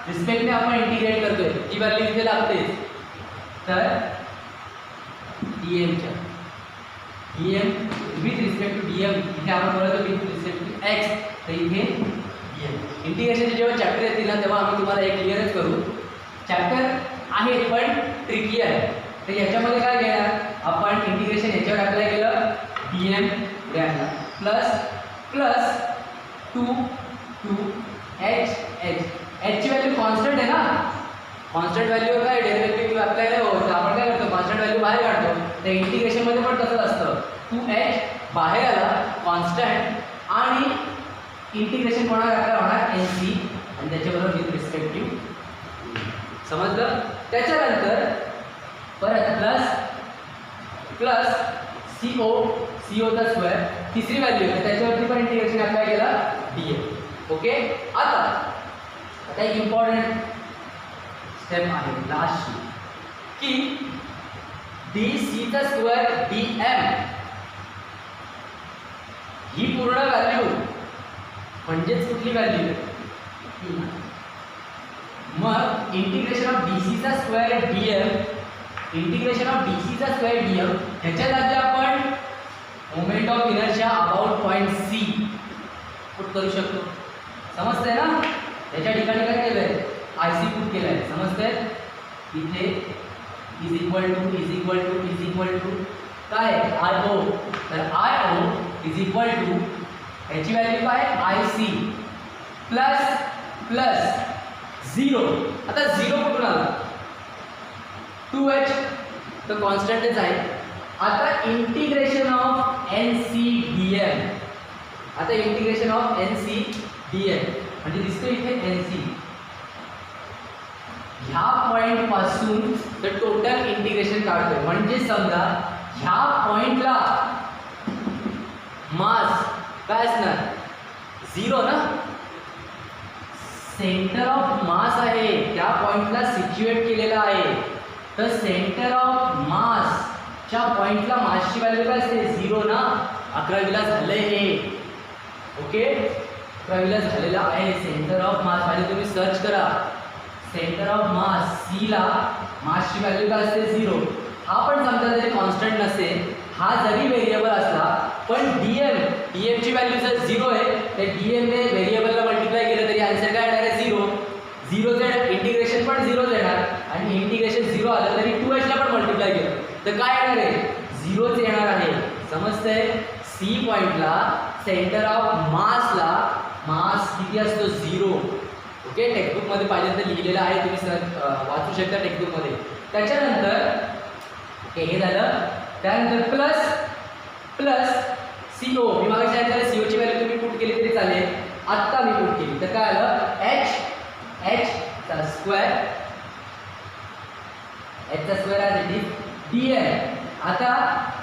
रिस्पेक्टने आपण इंटिग्रेट करतोय ही व्हॅल्यू इथे लागते. तर DMच्या DM with respect to DM इथे आपण बोलतो विथ रिस्पेक्ट टू X तर इथे DM. इंटिग्रेशनचे जेव्हा चॅप्टर येतील ना तेव्हा आम्ही तुम्हाला एक क्लिअरच करू. चॅप्टर आहे पण ट्रिकी आहे. तर याच्यामध्ये काय केलं आपण इंटिग्रेशन याच्यावर अप्लाय केलं DM प्लस प्लस 2 2 H ची व्हॅल्यू कॉन्स्टंट आहे ना. कॉन्स्टंट व्हॅल्यूवर काय डेरिव्हेटिव्ह अप्लाय नाही होत. आपण काय करतो कॉन्स्टंट व्हॅल्यू बाहेर काढतो. तर इंटिग्रेशनमध्ये पण तसंच असतं. 2H बाहेर आला कॉन्स्टंट आणि इंटिग्रेशन कोणाला अप्लाय होणार NC आणि त्याच्याबरोबर विथ रिस्पेक्टिव्ह. समजलं. त्याच्यानंतर परत प्लस प्लस CO चा स्क्वेअर तिसरी व्हॅल्यू आहे त्याच्यावरती पण इंटिग्रेशन अप्लाय केला DM. ओके. आता एक इम्पॉर्टंट स्टेप आहे लास्टची की DC चा स्क्वेअर DM ही पूर्ण व्हॅल्यू म्हणजेच कुठली व्हॅल्यू मग इंटिग्रेशन ऑफ DC चा स्क्वेअर DM ह्याच्या जागी आपण moment of inertia about point C put करू शकतो. समजतंय ना. त्याच्या ठिकाणी काय केलंय IC पुट केलंय. समजतंय. इथे इज इक्वल टू काय IO तर IO इज इक्वल टू ह्याची व्हॅल्यू काय IC प्लस प्लस 0. आता 0 कुठून आला 2H तर कॉन्स्टंटच आहे. आता इंटिग्रेशन ऑफ NC/DM म्हणजे दिसतो इथे NC ह्या पॉइंट पासून तर टोटल इंटिग्रेशन काढतोय. म्हणजे समजा ह्या पॉइंटला मास काय असणार 0 ना. सेंटर ऑफ मास आहे त्या पॉइंटला सिच्युएट केलेला आहे. तर सेंटर ऑफ मासच्या पॉइंटला मासची व्हॅल्यू काय असते 0 ना. 11वीला झालंय हे. ओके. 11वीला झालेला आहे सेंटर ऑफ मास व्हॅल्यू. तुम्ही सर्च करा सेंटर ऑफ मास C ला मासची व्हॅल्यू काय असते 0. हा पण समजा जरी कॉन्स्टंट नसेल हा जरी व्हेरिएबल असला पण डीएम ची व्हॅल्यू जर 0 आहे तर डीएम ने व्हेरिएबलला मल्टिप्लाय केलं तरी आन्सर काय येणार आहे 0. 0चं इंटिग्रेशन पण 0च येणार आणि इंटिग्रेशन 0 आलं तरी 2h ला पण मल्टिप्लाय केलं तर काय येणार आहे 0च येणार आहे. समजतंय. सी पॉइंटला सेंटर ऑफ मासला मास किती असतो 0. ओके टेक्स्टबुक मध्ये पाहिजे तर लिहिलेलं आहे तुम्ही वाचू शकता टेक्स्टबुक मध्ये. त्याच्यानंतर ओके हे झालं. त्यानंतर प्लस CO मी मागे सांगितलं CO ची व्हॅल्यू तुम्ही पुट केली तरी चालेल. आत्ता मी पुट केली तर काय आलं h चा square as it is dm. आता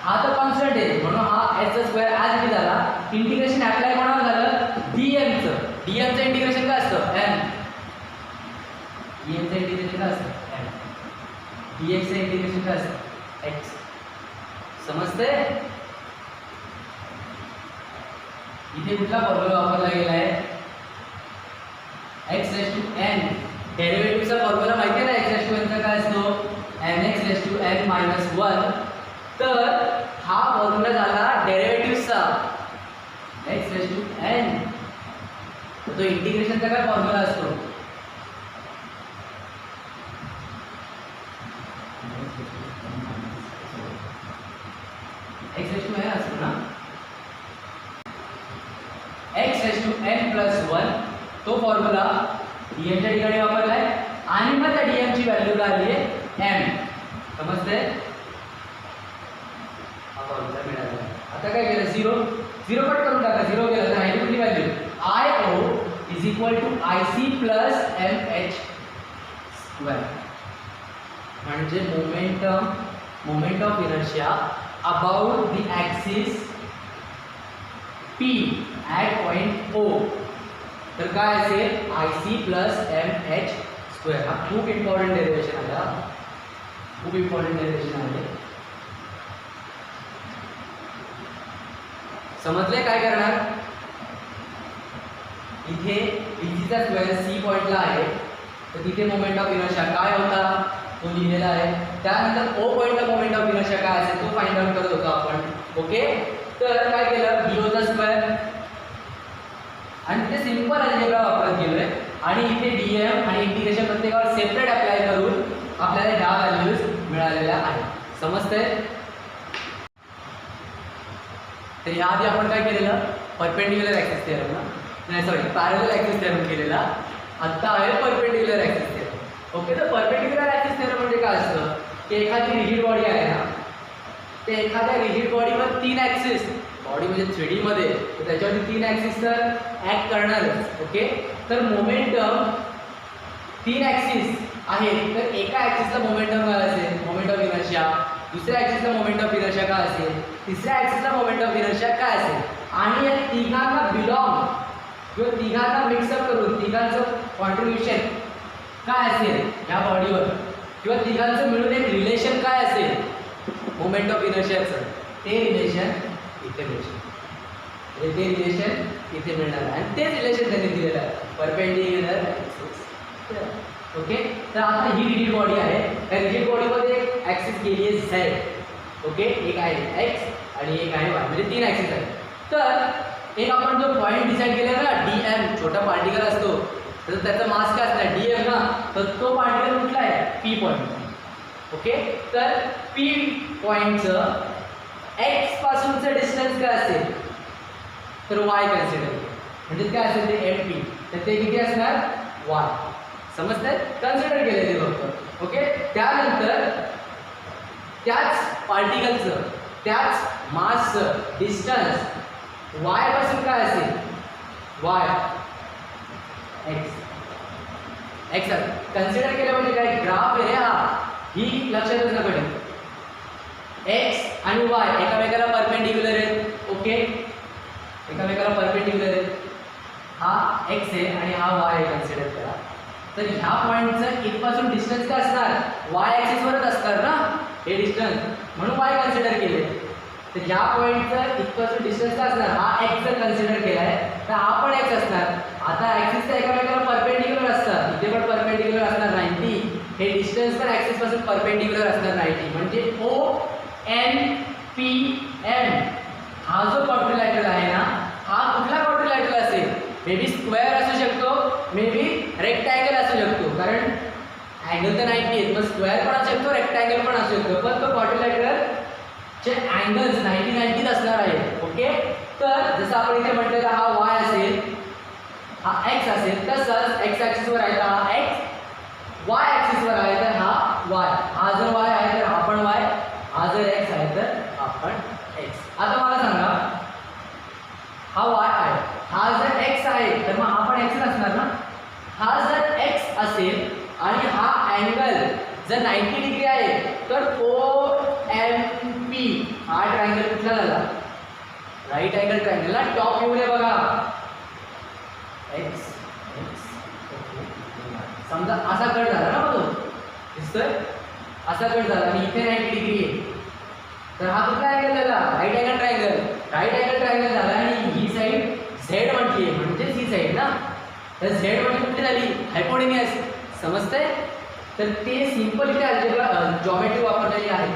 हा तर कॉन्स्टंट आहे म्हणून हा h चा स्क्वेअर ॲज इट इज झाला. इंटिग्रेशन अप्लाय कोणाला झालं dmचं इंटिग्रेशन काय असतं m. dmचं इंटिग्रेशन काय असतं m. dxचं इंटिग्रेशन काय असतं x. समजतंय. इथे कुठला फॉर्म्युला वापरला गेला आहे x रेज टू n. डेरिव्हेटिव्हचा फॉर्म्युला माहिती आहे ना x रेज टू n चा काय असतो mx raise to n minus 1. तर हा फॉर्म्युला झाला डेरिव्हेटिव्हचा x रेज टू n. तो इंटिग्रेशनचा काय फॉर्म्युला असतो x रेज टू n असतो ना x raise to n plus 1. तो फॉर्म्युला dm च्या ठिकाणी वापरलाय आणि मग त्या dm ची व्हॅल्यू काय आली आहे m. समजतंय. हा फॉर्म्युला मिळाला. आता काय केलं 0 कट करून टाका. 0 केलं तर राहिली कुठली value IO is equal to IC plus MH square. म्हणजे moment of inertia about the axis P at point O. तर काय असेल IC प्लस MH स्क्वेअर. हा खूप इम्पॉर्टंट डेरिव्हेशन आला. खूप इम्पॉर्टंट डेरिव्हेशन आहे. समजले काय करणार इथे BCचा स्क्वेअर C पॉइंटला आहे तर तिथे मोमेंट ऑफ इनर्शिया काय होता तो लिहिलेला आहे. त्यानंतर O पॉइंटला मोमेंट ऑफ इनर्शिया काय असेल तो फाइंड आउट करत होतो आपण. ओके तर काय केलं BOचा स्क्वेअर आणि ते सिंपल अल्जेब्रा वापरत गेलोय आणि इथे dm आणि इंटिग्रेशन प्रत्येकावर सेपरेट अप्लाय करून आपल्याला ह्या व्हॅल्यूज मिळालेल्या आहेत. समजतंय. तर याआधी आपण काय केलेलं परपेंडिक्युलर ॲक्सिस थेरम ना नाही सॉरी पॅरलल ॲक्सिस थेरम केलेला. आत्ता आहे परपेंडिक्युलर ॲक्सिस थेरम. ओके तर परपेंडिक्युलर ॲक्सिस थेरम म्हणजे काय असतं की एखादी रिजिड बॉडी आहे ना ते एखाद्या रिजिड बॉडीवर 3 ॲक्सिस बॉडी म्हणजे 3D मध्ये तर त्याच्यावरती 3 ॲक्सिस तर ॲक्ट करणारच. ओके तर मोमेंटम 3 ॲक्सिस आहेत तर एका ॲक्सिसला मोमेंटम काय असेल मोमेंट ऑफ इनर्शिया. दुसऱ्या ॲक्सिसला मोमेंट ऑफ इनर्शिया काय असेल तिसऱ्या ॲक्सिसला मोमेंट ऑफ इनर्शिया काय असेल. आणि या तिघांना बिलॉंग किंवा तिघांना मिक्सअप करून तिघांचं कॉन्ट्रीब्युशन काय असेल या बॉडीवर किंवा तिघांचं मिळून एक रिलेशन काय असेल मोमेंट ऑफ इनर्शियाचं ते रिलेशन इथे मिळेल. ते रिलेशन इथे मिळणार आहे आणि ते रिलेशन त्यांनी दिलेलं आहे परपेंडिक्युलर ॲक्सिस. ओके तर आता ही रिजिड बॉडी आहे. त्या रिजिड बॉडीमध्ये एक ॲक्सिस गेली आहे Z. ओके एक आहे x आणि एक आहे y म्हणजे 3 ॲक्सिस आहेत. तर एक आपण जो पॉईंट डिसाईड केला ना dm छोटा पार्टिकल असतो तर त्याचा मास काय असणार dm ना तर तो पार्टिकल कुठला आहे p पॉईंट. ओके तर p पॉईंटचं x पासूनचं डिस्टन्स काय असेल तर y कन्सिडर म्हणजे काय असेल ते mp तर ते किती असणार y. समजतंय. कन्सिडर केले ते फक्त. ओके त्यानंतर त्याच पार्टिकलचं त्याच मासचं डिस्टन्स y पासून काय असेल y x कन्सिडर केलं म्हणजे काय ग्राफ आहे हा ही लक्षातच नका ठेवू. x आणि y एकामेकाला परपेंडिक्युलर आहेत. ओके एकामेकाला परपेंडिक्युलर आहेत. हा x आहे आणि हा y आहे कन्सिडर करा. तर ह्या पॉईंटचं इथपासून डिस्टन्स काय असणार y ॲक्सिसवरच असणार ना हे डिस्टन्स म्हणून y कन्सिडर केले. तर ह्या पॉईंटचं इथपासून डिस्टन्स काय असणार हा x जर कन्सिडर केला आहे तर हा पण x असणार. आता ॲक्सिस तर एकामेकाला परपेंडिक्युलर असतात इथे पण परपेंडिक्युलर असणार 90. हे डिस्टन्स पण ॲक्सिसपासून परपेंडिक्युलर असणार 90 म्हणजे ONP अँगल तर 90 आहेत, मग स्क्वेअर पण असू शकतो, रेक्टँगल पण असू शकतो, पण तो क्वाड्रिलॅटरलचे अँगल्स 90 असणार आहेत. ओके, तर जसं आपण इथे म्हटलेलं हा वाय असेल, हा एक्स असेल, तसंच एक्स ॲक्सिसवर आहे तर हा एक्स, वाय ॲक्सिसवर आहे तर हा वाय. हा जर वाय आहे तर हा पण वाय, हा जर एक्स आहे तर हा पण एक्स. आता मला सांगा, हा वाय आहे, हा जर एक्स आहे तर मग हा पण एक्स असणार ना. हा जर एक्स असेल आणि हा अँगल जर 90 डिग्री आहे तर OMP हा ट्रायंगल कुठला झाला, राईट अँगल ट्रायंगल ना. टॉप व्ह्यूने बघा, एक्स एक्स समजा असा कट झाला ना, बघ दिसतोय असा कट झाला आणि इथे 90 डिग्री आहे, तर हा कुठला अँगल झाला, right angle triangle. Right angle triangle झाला आणि ही साईड झेड म्हटली आहे, म्हणजेच ही साईड ना. तर झेड म्हणजे कुठली झाली, हायपोटेनियस. समजतंय. तर ते सिंपल इथे अल्जेब्रा जॉमेट्री वापरलेली आहे.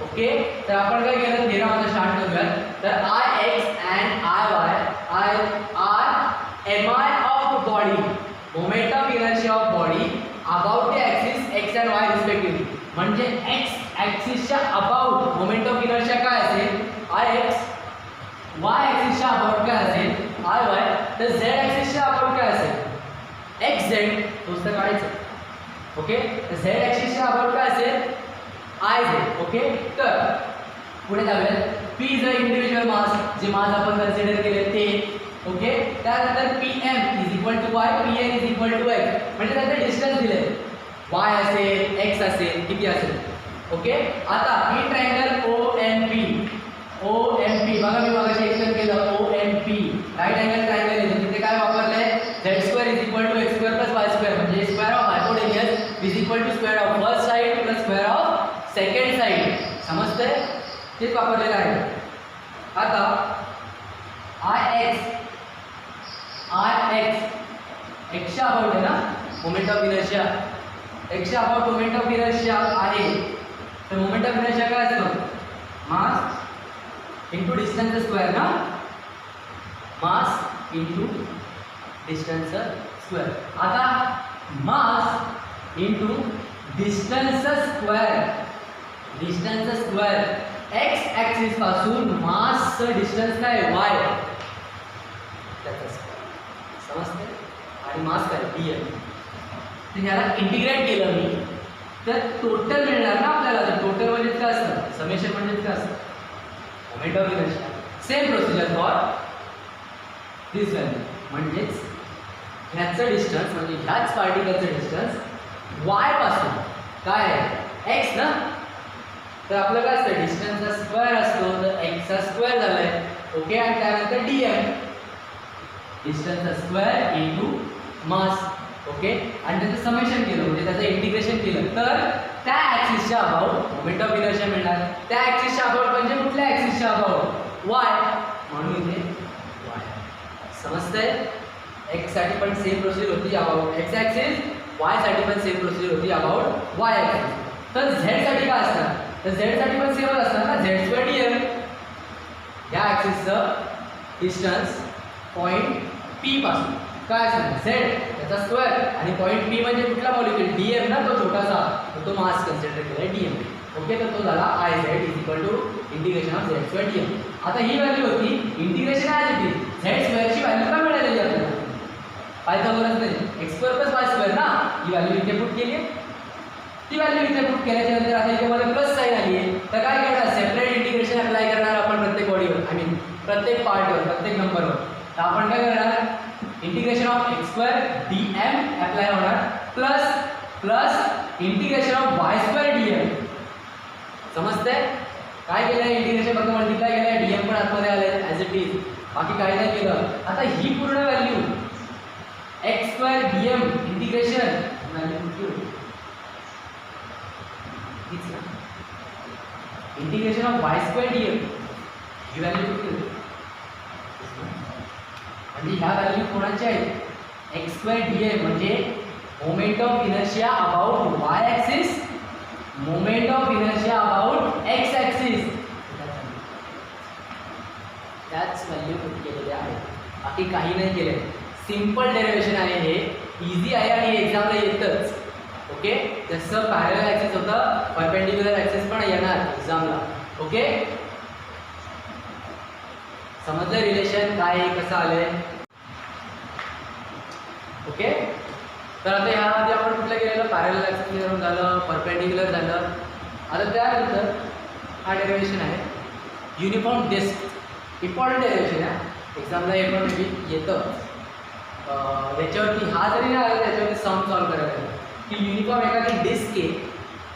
ओके, तर आपण काय केलं, थेरम आता स्टार्ट करूया. तर I X and I Y are MI of body, moment of inertia of body about the axis X and Y respectively. म्हणजे एक्स ॲक्सिसच्या अबाउट मोमेंट ऑफ इनर्शिया काय असेल, आय एक्स. वाय ॲक्सिसच्या about काय असेल, I Y. तर Z ॲक्सिसच्या about काय असेल, एक्स झेड. पुस्तक काढायचं. ओके, तर झेड ॲक्सिसच्या अबाउट काय असेल, आय झेड. ओके, तर पुढे जाऊया. P is a individual mass, जे मास आपण कन्सिडर केले ते. ओके, त्यानंतर PM is equal to Y, PN is equal to X. म्हणजे त्याचे डिस्टन्स दिले, वाय असेल, एक्स असेल, किती असेल. ओके, आता ही ट्रायंगल OMP बघा, मी मगाशी एक्सप्लेन केलं. OMP राईट अँगल ट्रायंगल आहे, तिथे काय वापरलंय, Z² is equal to x² plus y², म्हणजे square of hypotenuse is equal to square of first side plus square of second side. समजतंय, तेच वापरलेलं आहे. आता एक्सच्या अबाउट आहे ना, मोमेंट ऑफ इनर्शिया. एक्सच्या अबाउट मोमेंट ऑफ इनर्शिया आहे, तर मोमेंट ऑफ इनर्शिया काय असतं, मास इंटू डिस्टन्स स्क्वेअर ना. Mass into distance square. आता mass into distance square X axis पासून मासचं डिस्टन्स काय, वाय, त्याचा समजते. आणि मास काय, DM. तर याला इंटिग्रेट केलं मी तर टोटल मिळणार ना आपल्याला. तर टोटल म्हणजे काय असतं, समेशन म्हणजे काय असतं, moment of inertia. Same procedure for this value, म्हणजेच ह्याचं डिस्टन्स म्हणजे ह्याच पार्टिकलचं डिस्टन्स वाय पासून काय आहे, एक्स ना. तर आपलं काय असतं, डिस्टन्सचा स्क्वेअर असतो, तर एक्सचा स्क्वेअर झालाय. ओके, आणि त्यानंतर DM डिस्टन्सचा स्क्वेअर इंटू मास. ओके, आणि त्याचं समेशन केलं म्हणजे त्याचं इंटिग्रेशन केलं, तर त्या ॲक्सिसच्या अबाउट मोमेंट ऑफ इनर्शिया मिळणार. त्या ॲक्सिसच्या अबाउट म्हणजे कुठल्या ॲक्सिसच्या अबाउट, वाय, म्हणून इथे वाय. समजतंय. एक्ससाठी पण सेम प्रोसिजर होती अबाउट एक्स ॲक्सिस, वायसाठी पण सेम प्रोसिजर होती अबाउट वाय ॲक्सिस. तर झेडसाठी काय असणार, तर झेडसाठी पण सेमच असणार ना, Z² DM. या ॲक्सिसचं डिस्टन्स पॉईंट P पासून काय असणार, झेड त्याचा स्क्वेअर, आणि पॉईंट P म्हणजे कुठला मॉलिक्यूल, DM ना, तो छोटासा, तो मास कन्सिडर केला आहे DM. ओके, तर तो झाला IZ is equal to integration of Z² DM. आता ही व्हॅल्यू होती integration as it is. Z² value काय मिळालेली आपल्याला, पायथागोरस नाही, x² प्लस y² ना. ही व्हॅल्यू इथे पुट केली आहे, ती व्हॅल्यू इथे पुट केल्याच्या नंतर आता इथे मला प्लस साईन आली आहे. तर काय करणार, सेपरेट इंटिग्रेशन अप्लाय करणार आपण प्रत्येक बॉडीवर, प्रत्येक पार्टवर, प्रत्येक नंबरवर. तर आपण काय करणार, integration of x² DM apply होणार, plus integration of y² DM. समजते. काय केलं आहे, इंटिग्रेशन फक्त मल्टिप्लाय केलं आहे, DM पण आतमध्ये आले ॲज इट इज, बाकी काही नाही केलं. आता ही पूर्ण value x² DM integration value integration of y² DM he value कुठली होती, म्हणजे ह्या व्हॅल्यू कोणाच्या आहेत, x² DM म्हणजे moment of inertia about y axis, moment of inertia about x axis, त्याच व्हॅल्यू पुट केलेल्या आहेत, बाकी काही नाही केलं. सिंपल डेरिव्हेशन आहे, हे इझी आहे आणि एक्झामला येतच. ओके. जसं पॅरलल ॲक्सिस होतं, परपेंडिक्युलर ॲक्सिस पण येणार एक्झामला. ओके, समजलं रिलेशन काय कसं आलंय. ओके, तर आता ह्यामध्ये आपण कुठलं गेलेलं, पॅरलल ॲक्सिस क्लिअर झालं, परपेंडिक्युलर झालं. आता त्यानंतर हा डेरिव्हेशन आहे युनिफॉर्म डिस्क. इम्पॉर्टंट डेरिव्हेशन आहे, एक्झामला हे पण येतं. याच्यावरती हा जरी नाही आला त्याच्यावरती सम सॉल्व करायला लागेल की युनिफॉर्म एखादी डिस्क आहे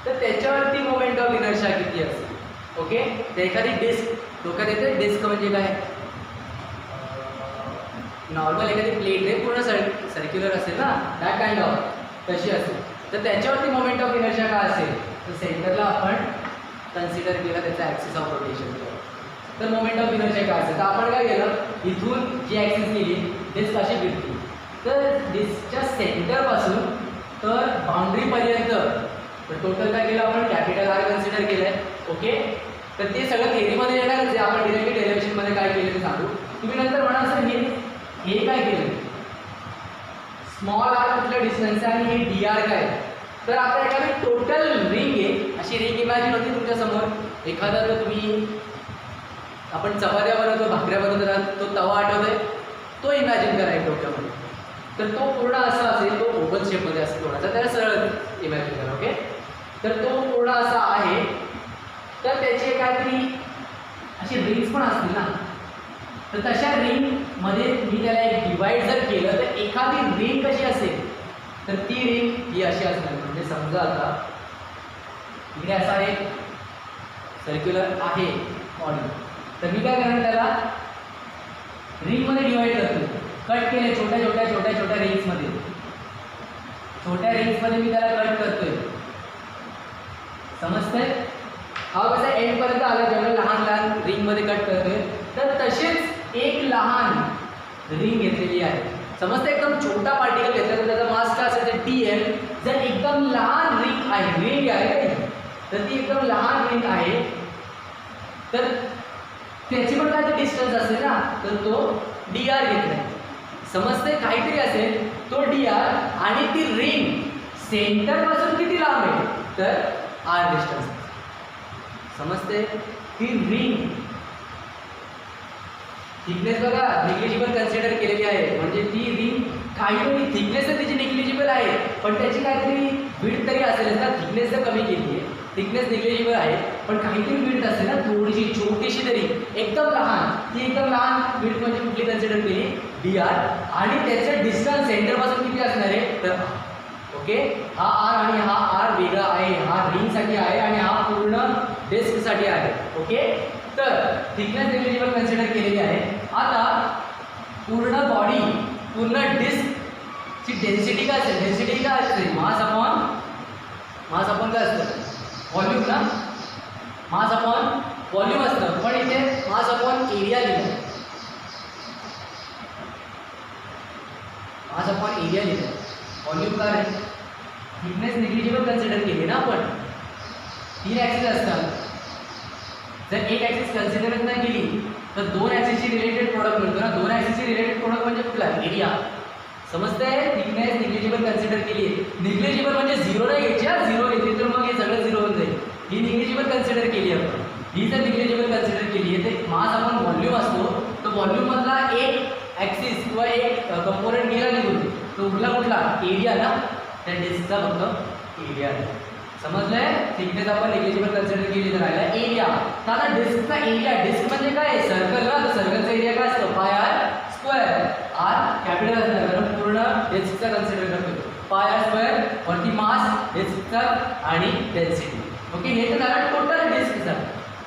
तर त्याच्यावरती मोमेंट ऑफ इनर्शिया किती असेल. ओके, तर एखादी डिस्क डोक्यात येते. डिस्क म्हणजे काय, नॉर्मल एखादी प्लेट आहे पूर्ण सर्क्युलर असेल ना, दॅट काइंड ऑफ तशी असेल. तर त्याच्यावरती मोमेंट ऑफ इनर्शिया काय असेल, तर सेंटरला आपण कन्सिडर केलं त्याचा ॲक्सिस ऑफ रोटेशन. तर मोमेंट ऑफ इनर्शिया काय असेल, तर आपण काय केलं, इथून जी ॲक्सिस गेली डिस्क अशी फिरली, तर डिस्कच्या सेंटरपासून तर बाउंड्रीपर्यंत तर टोटल काय केलं आपण, कॅपिटल आर कन्सिडर केलं आहे. ओके, तर ते सगळं थेरीमध्ये येणारच आहे. आपण डिरेक्टली डेरिव्हेशनमध्ये काय केलं ते सांगू. तुम्ही नंतर म्हणा सर हे काय केलं, स्मॉल आर कुठलं डिस्टन्स आहे आणि हे डी आर काय. तर आता एखादी टोटल रिंग आहे, अशी रिंग इमॅजिन होती तुमच्यासमोर. एखादा जर तुम्ही आपण चपात्या बनवतो, भाकऱ्या बनवतो, तो तवा आठवतोय, तो इमॅजिन करा एक डोक्यामध्ये. तर तो पूर्ण असा असेल, तो ओव्हल शेपमध्ये असेल थोडासा, त्याला सरळ इमॅजिन करा. ओके, तर तो पूर्ण असा आहे. तर त्याचे काहीतरी असे रिंग्स पण असतील ना, तर तशा रिंगमध्ये मी त्याला एक डिवाईड जर केलं तर एखादी रिंग कशी असेल, तर ती रिंग ही अशी असणार. म्हणजे समजा आता इकडे असा एक सर्क्युलर आहे बॉडी, तर मी काय करणार, त्याला रिंगमध्ये डिवाईड करतो. कट केले छोट्या छोट्या छोट्या छोट्या रिंग्समध्ये, छोट्या रिंग्समध्ये मी त्याला कट करतोय. समजतंय, हा कसं एंडपर्यंत आला जेव्हा लहान लहान रिंगमध्ये कट करतोय. तर तसेच एक लहान रिंग घेतलेली आहे. समजतं, एकदम छोटा पार्टिकल घेतला तर त्याचा मास काय असेल, टी एम. जर एकदम लहान रिंग आहे तर ती एकदम लहान रिंग आहे, तर त्याची पण काय डिस्टन्स असेल ना, तर तो डी आर घेतला. समजते, काहीतरी असेल तो डी आर आणि ती रिंग सेंटरपासून किती लांब आहे, तर आर डिस्टन्स. समजते, ती रिंग थिकनेस बघा निग्लिजिबल कन्सिडर केलेली आहे. म्हणजे ती रिंग काही थिकनेस तर तिची निग्लिजिबल आहे, पण त्याची काहीतरी विड्थ तरी असेल ना. थिकनेस तर कमी केली आहे, थिकनेस निग्लिजिबल आहे, पण काहीतरी विड्थ असेल ना, थोडीशी छोटीशी तरी, एकदम लहान. ती एकदम लहान विड्थ म्हणजे कुठली कन्सिडर केली, डी आर. आणि त्याचं डिस्टन्स सेंटरपासून किती असणार आहे, तर ओके, हा आर आणि हा आर वेगळा आहे. हा रिंगसाठी आहे आणि हा पूर्ण डिस्कसाठी आहे. ओके, तर थिकनेस निग्लिजिबल कन्सिडर केलेली आहे. आता पूर्ण बॉडी, पूर्ण डिस्कची डेन्सिटी काय असेल, डेन्सिटी काय असते, मास अपॉन काय असतं, व्हॉल्यूम ना. मास अपॉन व्हॉल्यूम असतं, पण इथे मास अपॉन एरिया लिहिलं, मास अपॉन एरिया लिहिलं. व्हॉल्यूम काय आहे, थिकनेस निग्लिजिबल कन्सिडर केली ना आपण. 3 ॲक्सिस असतात, जर एक ॲक्सिस कन्सिडरच नाही केली तर 2 ॲक्सिसची रिलेटेड प्रोडक्ट मिळतो ना. 2 ॲक्सिसची रिलेटेड प्रोडक्ट म्हणजे कुठला, एरिया. समजतंय, थिकनेस निग्लिजिबल कन्सिडर केली. निग्लिजिबल म्हणजे झिरो नाही घ्यायची, 0 घेतली तर मग हे सगळं झिरो होऊन जाईल. ही निग्लिजिबल कन्सिडर केली आपण. ही जर निग्लिजिबल कन्सिडर केली आहे तर मास आपण व्हॉल्यूम असतो, तर व्हॉल्यूममधला एक ॲक्सिस किंवा एक कंपोनंट गेला निघून, तो उरला कुठला, एरिया ना. त्या डिस्कचा फक्त एरिया आहे. समजलंय, थिकनेस आपण निग्लिजिबल कन्सिडर केली तर राहिला एरिया. तर आता डिस्कचा एरिया, डिस्क म्हणजे काय, सर्कल ना, तर सर्कलचा एरिया काय असतो, पाय आर स्क्वेअर. आर कॅपिटल असणार कारण पूर्ण डिस्कचा कन्सिडर करतो. पाय आर स्क्वेअर वरती मास डिस्कचा आणि डेन्सिटी. ओके, हे तर झालं टोटल डिस्कचा.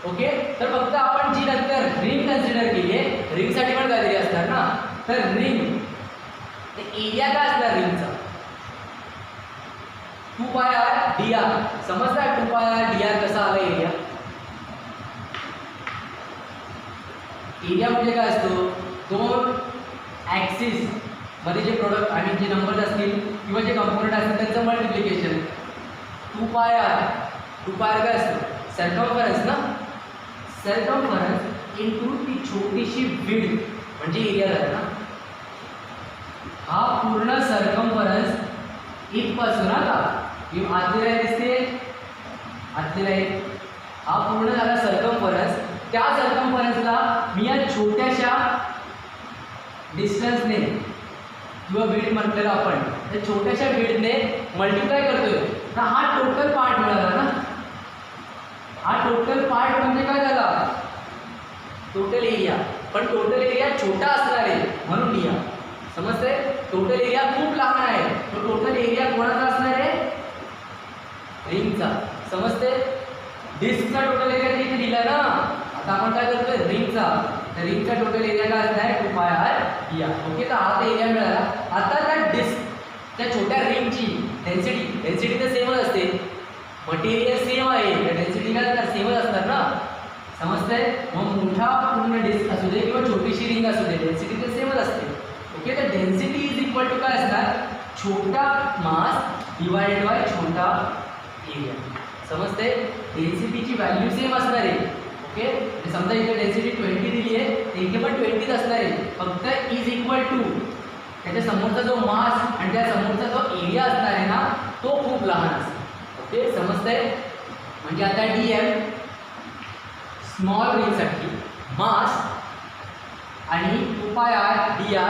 ओके, तर फक्त आपण जी नंतर रिंग कन्सिडर केली आहे, रिंगसाठी पण काहीतरी असणार ना. तर रिंग एरिया काय असणार रिंगचा, 2 पाय आर डी आर. समजता 2 पाय आर डी आर कसा आला एरिया. एरिया म्हणजे काय असतो, 2 ॲक्सिस मध्ये जे प्रोडक्ट आणि जे नंबर्स असतील किंवा जे कंपोनंट असतील त्यांचं मल्टिप्लिकेशन. 2 पाय आर काय असतं, सर्कम्फरन्स ना. सर्कम्फरन्स इंटू ती छोटीशी विड्थ म्हणजे एरिया झाला ना. हा पूर्ण सर्कम्फरन्स इथपासून आता ही आतली लाईन दिसते, आतली लाईन हा पूर्ण झाला सर्कम्फरन्स. त्या सर्कम्फरन्सला मी या छोट्याशा डिस्टन्सने किंवा विड्थ म्हटलेलं आपण त्या छोट्याशा विड्थने मल्टिप्लाय करतोय. तर हा टोटल पार्ट मिळाला ना. हा टोटल पार्ट म्हणजे काय झाला, टोटल एरिया. पण टोटल एरिया छोटा असणार आहे म्हणून लिहा. समजते, टोटल एरिया खूप लहान आहे, तो टोटल एरिया कोणाचा असणार आहे, रिंगचा. समजते, डिस्कचा टोटल एरिया इथे दिला ना. आता आपण काय करतोय, रिंगचा. तर रिंगचा टोटल एरिया काय असणार आहे, 2πr. ओके, तर हा एरिया मिळाला. आता त्या डिस्क त्या छोट्या रिंगची डेन्सिटी तर सेमच असते, मटेरियल सेम आहे, तर डेन्सिटी काय असणार, सेमच असणार ना. समजतंय, मग मोठा पूर्ण डिस्क असू दे किंवा छोटीशी रिंग असू दे, डेन्सिटी तर सेमच असते. ओके, तर डेन्सिटी इज इक्वल टू काय असणार, छोटा मास डिवाइडेड बाय छोटा एरिया. समजते, डेन्सिटीची व्हॅल्यू सेम असणार आहे. ओके, समजा इथे डेन्सिटी 20 दिली आहे, तर इथे पण 20 असणार आहे. फक्त इज इक्वल टू त्याच्या समोरचा जो मास आणि त्या समोरचा जो एरिया असणार आहे ना, तो खूप लहान असतो. ओके, समजतंय. म्हणजे आता DM स्मॉल रिंगसाठी मास आणि 2πr dr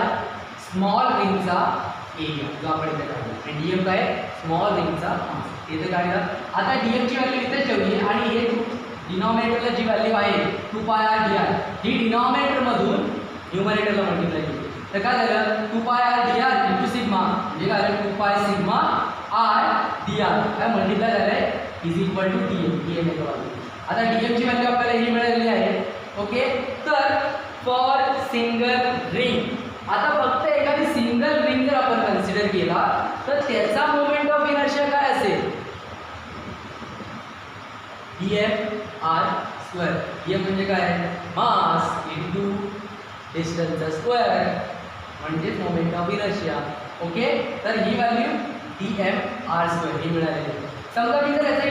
स्मॉल रिंगचा एरिया जो आपण इथे काढला, आणि DM काय, स्मॉल रिंगचा मास इथे काढला. आता DM ची व्हॅल्यू इथे ठेवली आणि हे डिनॉमिनेटरला जी व्हॅल्यू आहे 2πr dr ही डिनॉमिनेटरमधून न्यूमरेटरला मल्टिप्लाय केली. तर काय झालं, 2πr dr इंटू सिग्मा म्हणजे काय झालं, 2π सिग्मा r dr काय मल्टिप्लाय झालंय इज इक्वल टू DM. आता DM ची व्हॅल्यू आपल्याला ही मिळालेली आहे. ओके, तर फॉर सिंगल रिंग, आता फक्त एखादी सिंगल रिंग जर आपण कन्सिडर केला तर त्याचा मोमेंट ऑफ इनर्शिया काय असेल, dmr². dm म्हणजे काय, मास इंटू डिस्टन्सचा स्क्वेअर म्हणजेच मोमेंट ऑफ इनर्शिया. ओके, तर ही व्हॅल्यू dmr² ही मिळालेली आहे. समजा मी जर याचं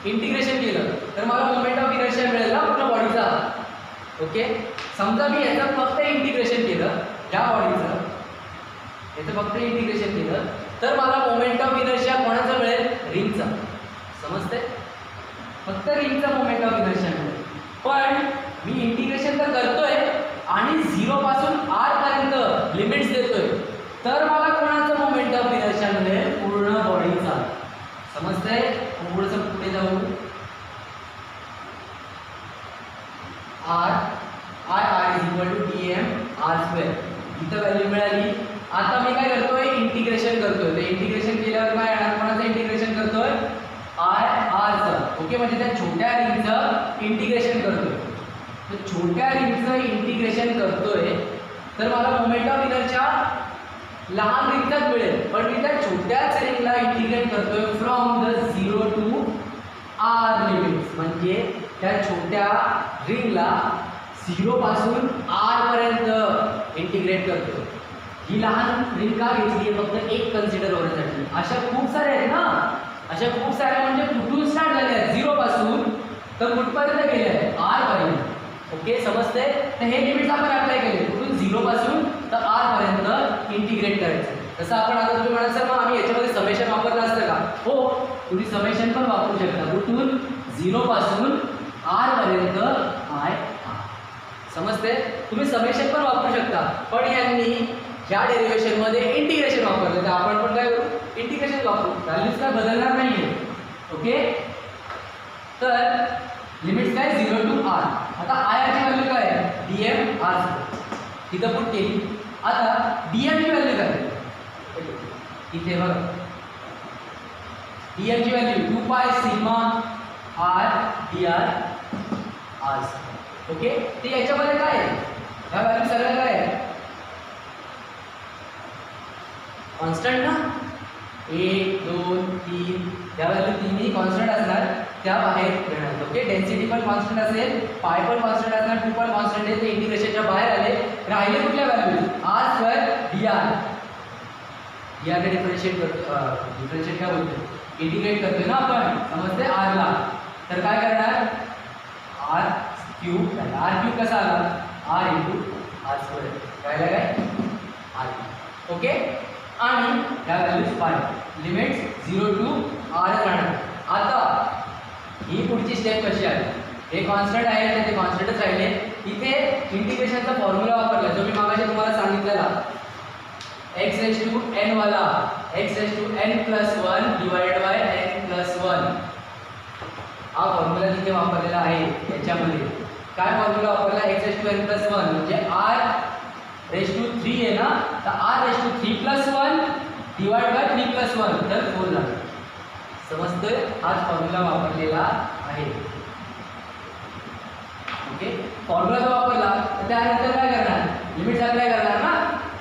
इंटिग्रेशन केलं तर मला मोमेंट ऑफ इनर्शिया मिळेल ना पूर्ण बॉडीचा. ओके, समजा मी याचं फक्त इंटिग्रेशन केलं, या बॉडीचं याचं फक्त इंटिग्रेशन केलं तर मला मोमेंट ऑफ इनर्शिया कोणाचा मिळेल, रिंगचा. समजते, फक्त रिंगचा मोमेंट ऑफ इनर्शिया मिळेल. पण मी इंटिग्रेशन तर करतोय आणि 0 पासून r पर्यंत लिमिट्स देतोय, तर मला कोणाचा मोमेंट ऑफ इनर्शिया मिळेल, पूर्ण बॉडीचा. समजते, थोडंसं पुढे जाऊ, r is equal to dmr². इथं व्हॅल्यू मिळाली. आता मी काय करतोय, इंटिग्रेशन करतोय. ते इंटिग्रेशन केल्यावर काय येणार, कोणाचं इंटिग्रेशन करतोय, r. ओके, म्हणजे त्या छोट्या रिंगचं इंटिग्रेशन करतोय. तर छोट्या रिंगचं इंटिग्रेशन करतोय तर मला मोमेंट ऑफ इनर्शिया लहान रिंगचाच मिळेल, पण मी त्या छोट्याच रिंगला इंटिग्रेट करतोय from the 0 to r limits. म्हणजे त्या छोट्या रिंगला 0 पासून r पर्यंत इंटिग्रेट करतोय. ही लहान रिंग का घेतली आहे, फक्त एक कन्सिडर होण्यासाठी. अशा खूप साऱ्या आहेत ना, अशा खूप साऱ्या म्हणजे कुठून स्टार्ट झाल्या आहेत, 0 पासून तर कुठपर्यंत गेले आहेत, r पर्यंत. ओके, समजते. तर हे लिमिट्स आपण अप्लाय केले, कुठून 0 पासून तर r पर्यंत इंटिग्रेट करायचं. तसं आपण आता तुम्ही म्हणाल सर मग आम्ही याच्यामध्ये समेशन वापरलं असतं का, हो, तुम्ही समेशन पण वापरू शकता. कुठून 0 पासून r पर्यंत i. समजते, तुम्ही समेशन पण वापरू शकता, पण यांनी ह्या डेरिव्हेशनमध्ये इंटिग्रेशन वापरलं, तर आपण पण काय करू, इंटिग्रेशन वापरू. व्हॅल्यूज काय बदलणार नाही आहे. ओके, तर लिमिट्स काय 0 टू r. आता आय ची व्हॅल्यू काय आहे, dmr². तिथं पुट केली. आता dm ची व्हॅल्यू काय, इथे बघा, dm ची value 2π sigma r dr r. Okay, ते याच्यामध्ये काय आहे, ह्या व्हॅल्यू सगळ्या काय आहे, कॉन्स्टंट ना. 1 2 3 या व्हॅल्यू तिन्ही कॉन्स्टंट असणार, त्या बाहेर येणार. ओके, डेन्सिटी पण कॉन्स्टंट असेल, पाय पण कॉन्स्टंट असणार, 2 पण कॉन्स्टंट आहे, ते इंटिग्रेशनच्या बाहेर आले. राहिले कुठल्या व्हॅल्यू, r² dr. याला डिफरन्शिएट करतो, डिफरन्शिएट काय बोलतो, इंटिग्रेट करतोय ना आपण. समजते, r ला तर काय करणार, r³ r³ कसा आला, r इंटू r². राहिला काय, r. ओके, आणि या व्हॅल्यूज 5 लिमिट्स 0 to r राहणार. आता ही पुढची स्टेप कशी आली, हे कॉन्स्टंट आहे तर ते कॉन्स्टंटच राहिले. इथे इंटिग्रेशनचा फॉर्म्युला वापरला जो मी मागाशी तुम्हाला सांगितलेला, x raised to n वाला x raised to n plus 1 divided by n plus 1 हा फॉर्म्युला तिथे वापरलेला आहे. याच्यामध्ये काय फॉर्म्युला वापरला, x raised to n plus 1 म्हणजे r raised to 3 आहे ना, तर r raised to 3 plus 1 divided by 3 plus 1 तर 4 लागेल. समजतंय, हाच फॉर्म्युला वापरलेला आहे. ओके, फॉर्म्युला जो वापरला तर त्यानंतर काय करणार, लिमिट्स अप्लाय करणार ना.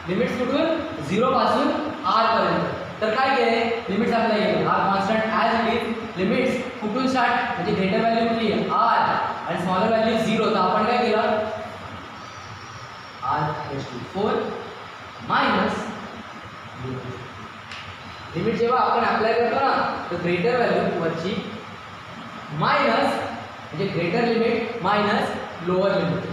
लिमिट्स कुठून 0 पासून r पर्यंत. तर काय केले, लिमिट्स अप्लाय केले. हा constant as it is. Limits कुठून स्टार्ट म्हणजे ग्रेटर व्हॅल्यू कुठली आहे r आणि स्मॉलर व्हॅल्यू 0. तर आपण काय केलं, r raised to 4 minus limit जेव्हा आपण अप्लाय करतो ना तर ग्रेटर व्हॅल्यू वरची मायनस म्हणजे greater limit minus lower limit.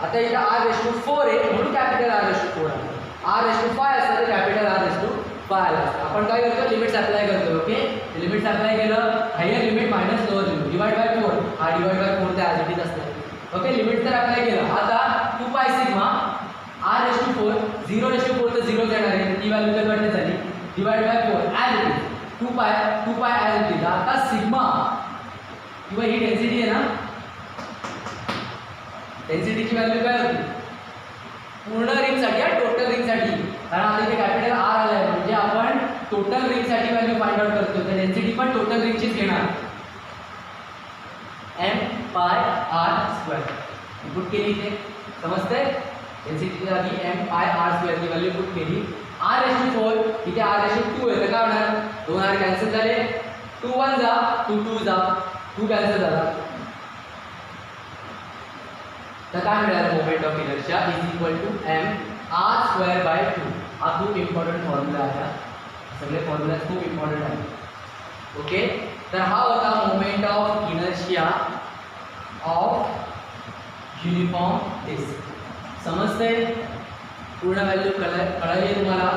आता इथं r raised to 4 आहे म्हणून कॅपिटल r raised to 4 आहे. r raised to 5 असतं तर कॅपिटल r raised to 5 आला असतं. आपण काय करतो, लिमिट्स अप्लाय करतो. ओके, लिमिट्स अप्लाय केलं, higher limit minus lower limit divide by 4. हा डिवाइड बाय 4 ते ॲज इट इज असतं. ओके, लिमिट तर अप्लाय केलं. आता 2 pi sigma r raised to 4 0 raised to 4 तर 0 येणार आहे, ती व्हॅल्यू तर कट झाली. Divide by 4 as it is. 2 पाय ॲज इट इज. आता सिग्मा किंवा ही डेन्सिटी आहे ना, डेन्सिटीची व्हॅल्यू काय होती पूर्ण रिंगसाठी, टोटल रिंगसाठी. कारण आता इथे कॅपिटल r आला आहे म्हणजे आपण टोटल रिंगसाठी व्हॅल्यू फाइंड आउट करतो. तर डेन्सिटी पण टोटल रिंगचीच घेणार, m pi r square. Put केली इथे, समजतंय. डेन्सिटीच्या जागी m pi r स्क्वेअर ची व्हॅल्यू पुट केली. r raised to 4 इथे r raised to 2 आहे तर काय होणार, 2 r कॅन्सल झाले. 2 1 जा 2 2 जा 2 कॅन्सल झाला. तर काय मिळालं, moment of inertia is equal to m r square by 2. हा खूप इम्पॉर्टंट फॉर्म्युला आहे. सगळे फॉर्म्युला खूप इम्पॉर्टंट आहे. ओके, तर हा होता moment of inertia of uniform disc. समजतंय, पूर्ण व्हॅल्यू कळली तुम्हाला.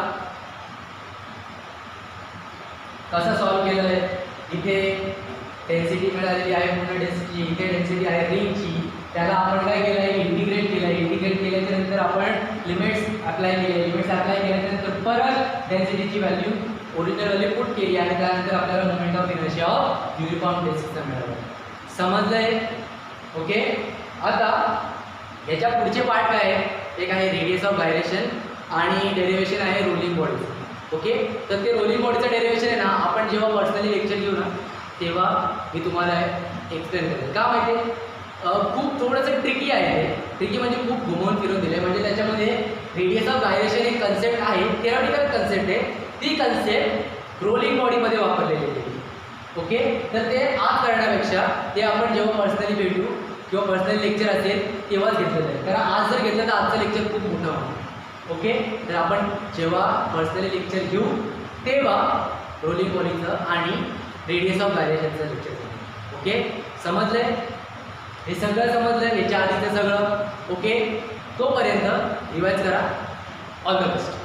कसं सॉल्व केलं आहे, इथे डेन्सिटी मिळालेली आहे पूर्ण डिस्कची, इथे डेन्सिटी आहे रिंगची. त्याला आपण काय केलं आहे, इंटिग्रेट केलं आहे. इंटिग्रेट केल्याच्या नंतर आपण लिमिट्स अप्लाय केले. लिमिट्स अप्लाय केल्यानंतर परत डेन्सिटीची व्हॅल्यू ओरिजिनल व्हॅल्यू पुट केली आणि त्यानंतर आपल्याला moment of inertia of uniform डिस्कचा मिळाला. समजलंय. ओके, आता याच्या पुढचे पार्ट काय आहे, एक आहे रेडियस ऑफ गायरेशन आणि डेरिव्हेशन आहे रोलिंग बॉडी. ओके, तर ते रोलिंग बॉडीचं डेरिव्हेशन आहे ना, आपण जेव्हा पर्सनली लेक्चर घेऊ ना तेव्हा मी तुम्हाला एक्सप्लेन करेन. का माहिती आहे, खूप थोडंसं ट्रिकी आहे. ट्रिकी म्हणजे खूप घुमवून फिरून दिलं आहे. म्हणजे त्याच्यामध्ये रेडियस ऑफ गायरेशन एक कन्सेप्ट आहे, थिअरॉटिकल कन्सेप्ट आहे. ती कन्सेप्ट रोलिंग बॉडीमध्ये वापरलेली आहे. ओके, तर ते आज करण्यापेक्षा ते आपण जेव्हा पर्सनली भेटू किंवा पर्सनली लेक्चर असेल तेव्हाच घेतलं जाईल. कारण आज जर घेतलं तर आजचं लेक्चर खूप मोठं होतं. ओके, तर आपण जेव्हा पर्सनली लेक्चर घेऊ तेव्हा रोलिंग बॉडीचं आणि रेडियस ऑफ गायरेशनचं लेक्चर घेऊ. ओके, समजलंय, हे सगळं समजलं याच्या आधीचं सगळं. ओके, तोपर्यंत रिवाइज करा. All the best.